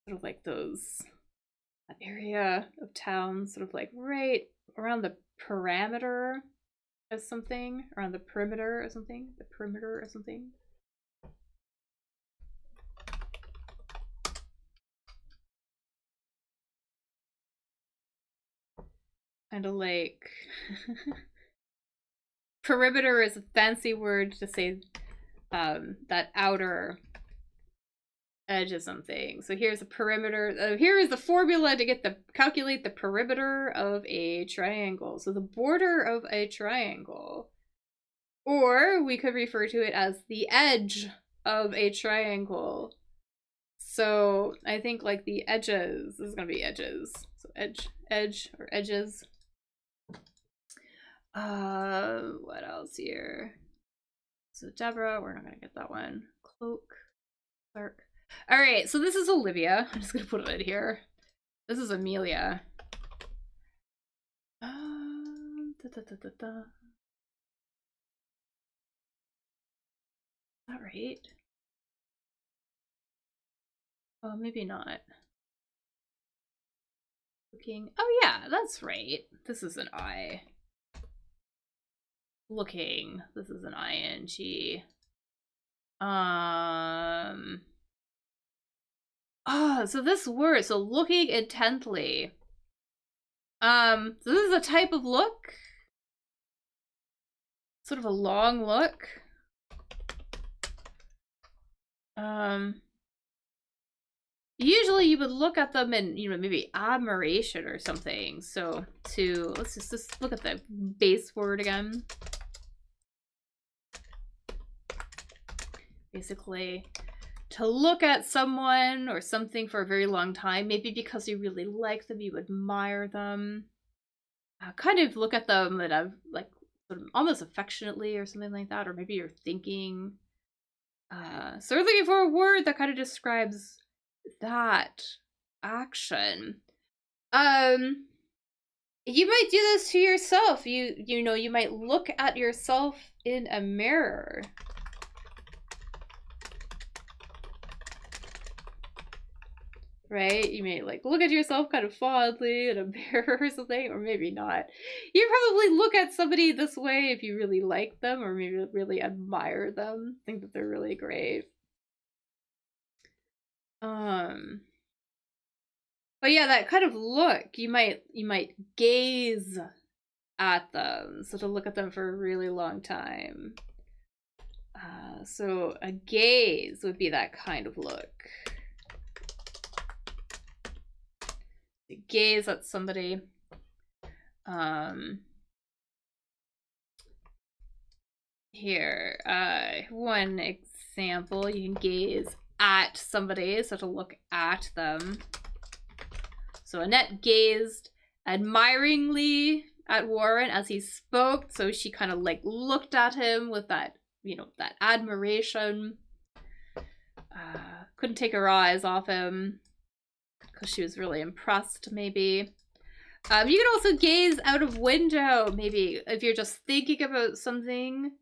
sort of like that area of town, sort of like right around the parameter of something, around the perimeter of something, the perimeter of something. Kind of like perimeter is a fancy word to say that outer edge of something. So here's a perimeter. Here is the formula to calculate the perimeter of a triangle. So the border of a triangle. Or we could refer to it as the edge of a triangle. So I think like the edges, this is gonna be edges. So edge or edges. What else here? So Deborah, we're not gonna get that one. Cloak, Clark. All right, so this is Olivia. I'm just gonna put it in here. This is Amelia. Is that right? Oh, maybe not. Looking. Oh yeah, that's right. This is an I. Looking. This is an ing. So this word, so looking intently. So this is a type of look. Sort of a long look. Usually you would look at them in, maybe admiration or something. So let's just look at the base word again. Basically, to look at someone or something for a very long time, maybe because you really like them, you admire them. Kind of look at them and like sort of almost affectionately or something like that, or maybe you're thinking. So we're looking for a word that kind of describes that action. You might do this to yourself. You might look at yourself in a mirror. Right? You may like look at yourself kind of fondly in a mirror or something, or maybe not. You probably look at somebody this way if you really like them or maybe really admire them, think that they're really great. But yeah, that kind of look, you might gaze at them, so to look at them for a really long time. So a gaze would be that kind of look. You gaze at somebody. Here, one example, you can gaze at somebody, so to look at them. So Annette gazed admiringly at Warren as he spoke, so she kind of like looked at him with that, that admiration. Couldn't take her eyes off him because she was really impressed, maybe. You can also gaze out of window, maybe if you're just thinking about something.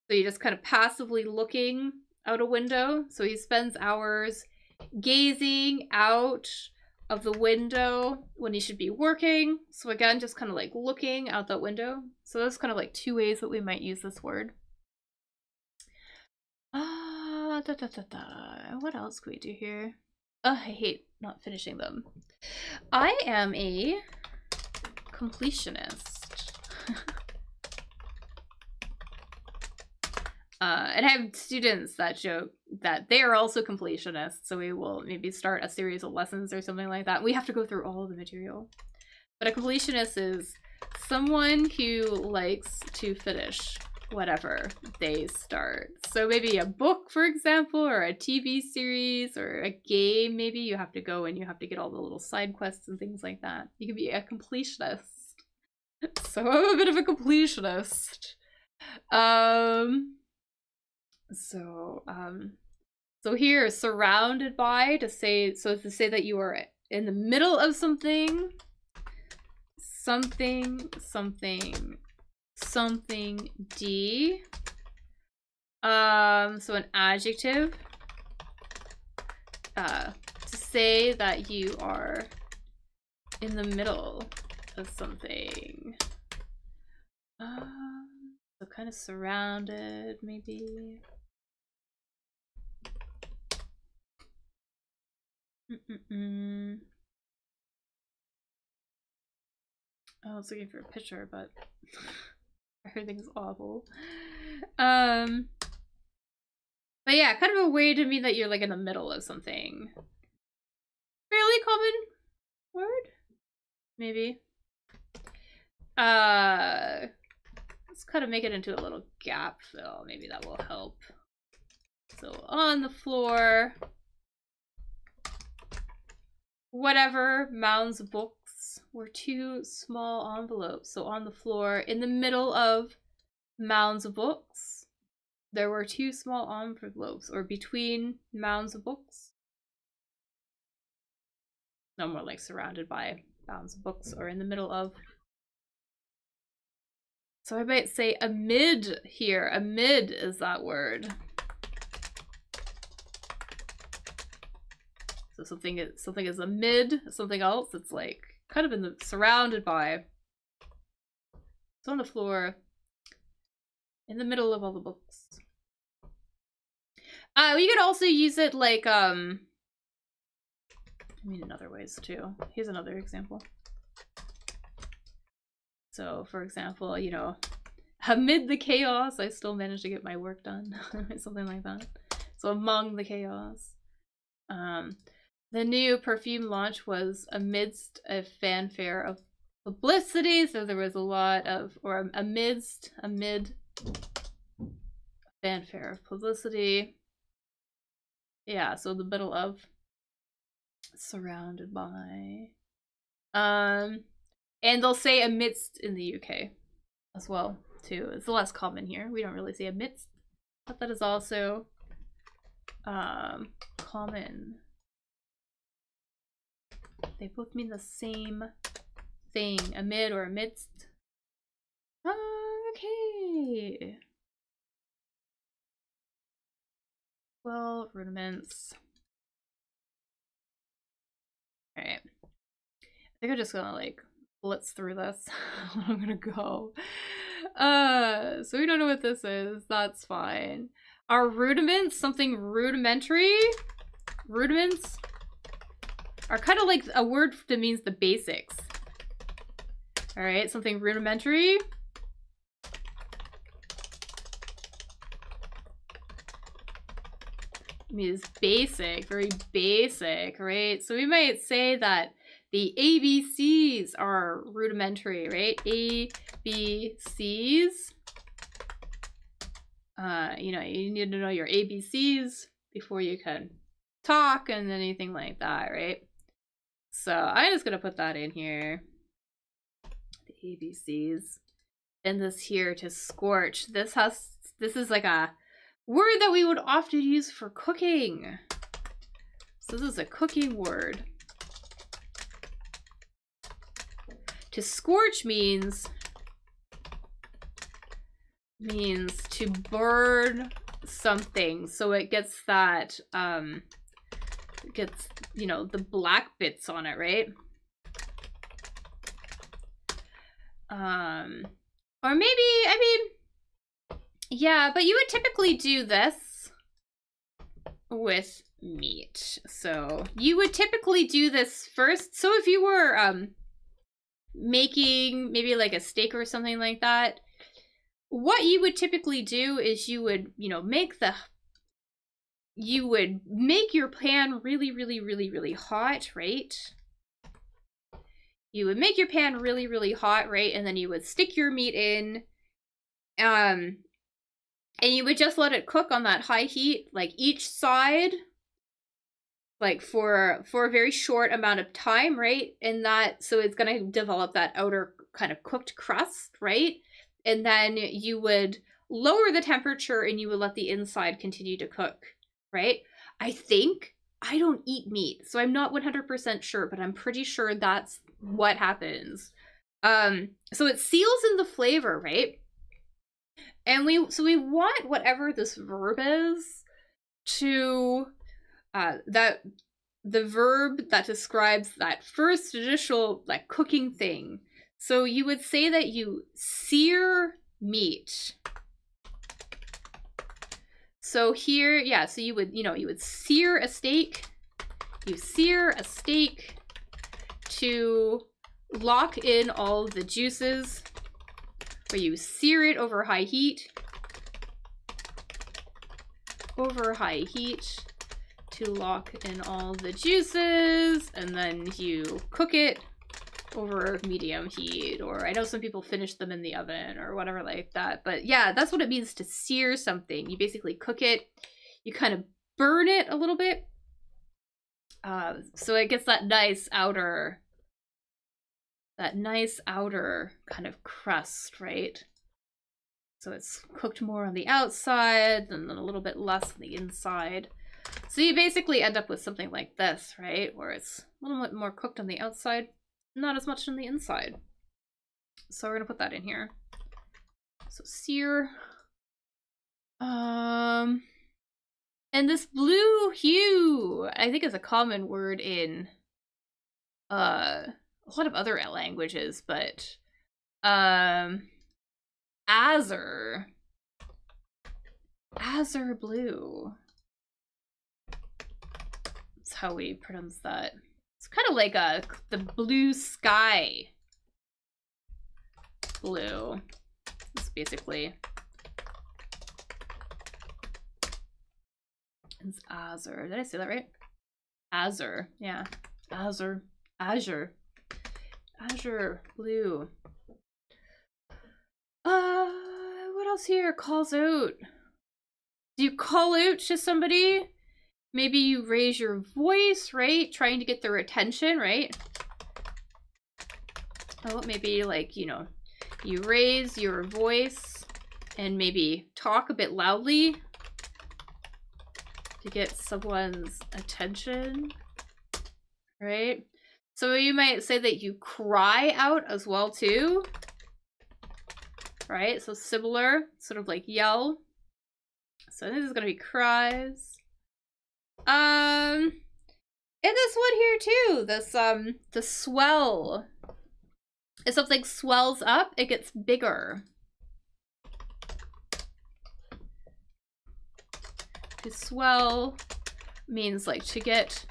So you're just kind of passively looking out a window. So he spends hours gazing out of the window when he should be working. So again, just kind of like looking out that window. So those kind of like two ways that we might use this word. What else could we do here? I hate not finishing them. I am a completionist. And I have students that joke that they are also completionists, so we will maybe start a series of lessons or something like that. We have to go through all of the material. But a completionist is someone who likes to finish whatever they start. So maybe a book, for example, or a TV series, or a game, maybe you have to go and you have to get all the little side quests and things like that. You can be a completionist. So I'm a bit of a completionist. So here, surrounded by, to say that you are in the middle of something, something D. So an adjective, to say that you are in the middle of something. So kind of surrounded, maybe. I was looking for a picture, but everything's awful. But yeah, kind of a way to mean that you're like in the middle of something. Fairly common word? Maybe. Let's kind of make it into a little gap fill. Maybe that will help. So on the floor. Whatever, mounds of books were 2 small envelopes. So on the floor, in the middle of mounds of books, there were 2 small envelopes, or between mounds of books. No, more like surrounded by mounds of books, or in the middle of. So I might say amid here. Amid is that word. So something is amid something else. It's like kind of in the surrounded by. It's on the floor, in the middle of all the books. You could also use it like I mean in other ways too. Here's another example. So for example, you know, amid the chaos, I still managed to get my work done. Something like that. So among the chaos. The new perfume launch was amidst a fanfare of publicity, so there was a lot of, or amid fanfare of publicity. Yeah, so the middle of, surrounded by. And they'll say amidst in the UK as well, too. It's less common here. We don't really say amidst, but that is also common. They both mean the same thing, amid or amidst. Okay. Well, rudiments. Alright. I think I'm just gonna like blitz through this. I'm gonna go. So we don't know what this is. That's fine. Are rudiments something rudimentary? Rudiments are kind of like a word that means the basics. All right, something rudimentary. Means basic, very basic, right? So we might say that the ABCs are rudimentary, right? ABCs. You know, you need to know your ABCs before you can talk and anything like that, right? So I'm just gonna put that in here. The ABCs. And this here, to scorch. This is like a word that we would often use for cooking. So this is a cooking word. To scorch means to burn something, so it gets that gets, you know, the black bits on it, right? Or maybe, I mean, yeah, but you would typically do this with meat. So you would typically do this first. So if you were making maybe like a steak or something like that, what you would typically do is you would, you would make your pan really, really, really, really hot, right? You would make your pan really, really hot, right? And then you would stick your meat in, and you would just let it cook on that high heat, like each side, like for a very short amount of time, right? And so it's gonna develop that outer kind of cooked crust, right? And then you would lower the temperature and you would let the inside continue to cook, right? I don't eat meat, so I'm not 100% sure, but I'm pretty sure that's what happens. So it seals in the flavor, right? And we want whatever this verb is to, the verb that describes that first initial, like, cooking thing. So you would say that you sear meat. So here, yeah, so you would sear a steak. You sear a steak to lock in all the juices, or you sear it over high heat. Over high heat to lock in all the juices, and then you cook it over medium heat, or I know some people finish them in the oven or whatever like that, but yeah, that's what it means to sear something. You basically cook it, you kind of burn it a little bit, so it gets that nice outer kind of crust, right? So it's cooked more on the outside and then a little bit less on the inside. So you basically end up with something like this, right? Where it's a little bit more cooked on the outside, not as much on the inside. So we're gonna put that in here. So sear. And this blue hue, I think, is a common word in a lot of other languages, but azure blue. That's how we pronounce that. It's kind of like the blue sky blue. It's basically, it's azure. Did I say that right? Azure, yeah. Azure blue. What else here? Calls out. Do you call out to somebody? Maybe you raise your voice, right? Trying to get their attention, right? Oh, maybe, like, you raise your voice and maybe talk a bit loudly to get someone's attention, right? So you might say that you cry out as well, too. Right? So similar, sort of like yell. So this is gonna be cries. And this one here too, this the swell. If something swells up, it gets bigger. To swell means like to get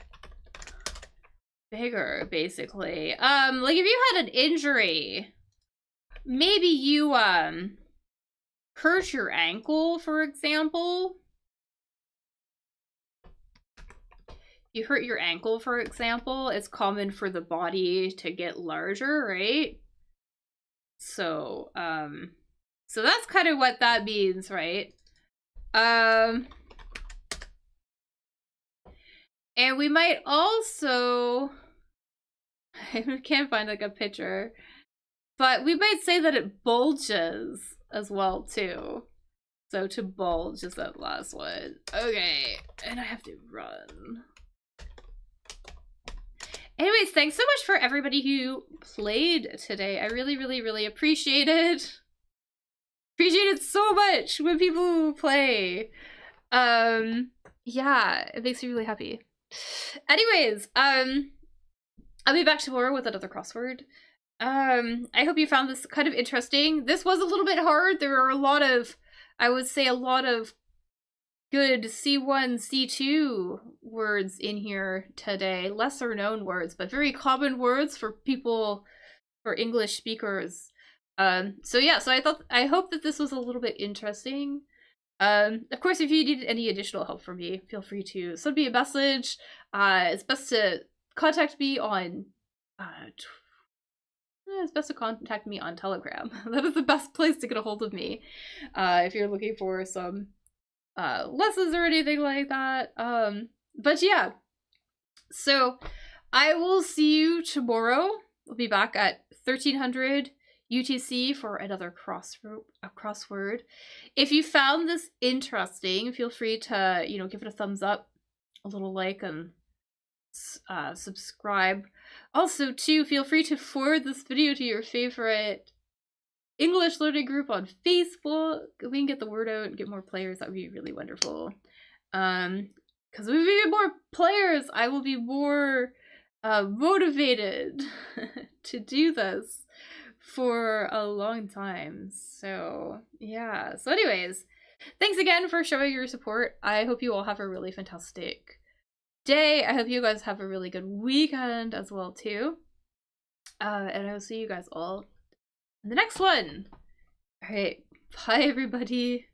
bigger, basically. Like if you had an injury, maybe you hurt your ankle, for example. You hurt your ankle, for example, it's common for the body to get larger, right? So, so that's kind of what that means, right? And we might also, I can't find like a picture, but we might say that it bulges as well, too. So to bulge is that last one. Okay, and I have to run. Anyways, thanks so much for everybody who played today. I really, really, really appreciate it. Appreciate it so much when people play. Yeah, it makes me really happy. Anyways, I'll be back tomorrow with another crossword. I hope you found this kind of interesting. This was a little bit hard. There are a lot of, I would say, a lot of good C1, C2 words in here today. Lesser known words, but very common words for people, for English speakers. So yeah, so I hope that this was a little bit interesting. Of course, if you need any additional help from me, feel free to send me a message. It's best to contact me on Telegram. That is the best place to get a hold of me. If you're looking for some lessons or anything like that. But yeah. So I will see you tomorrow. We'll be back at 1300 UTC for another crossword. If you found this interesting, feel free to, give it a thumbs up, a little like, and subscribe. Also, too, feel free to forward this video to your favorite English learning group on Facebook. We can get the word out and get more players. That would be really wonderful. Because if we get more players, I will be more motivated to do this for a long time. So yeah, so anyways, thanks again for showing your support. I hope you all have a really fantastic day. I hope you guys have a really good weekend as well too, and I will see you guys all in the next one. All right, bye everybody.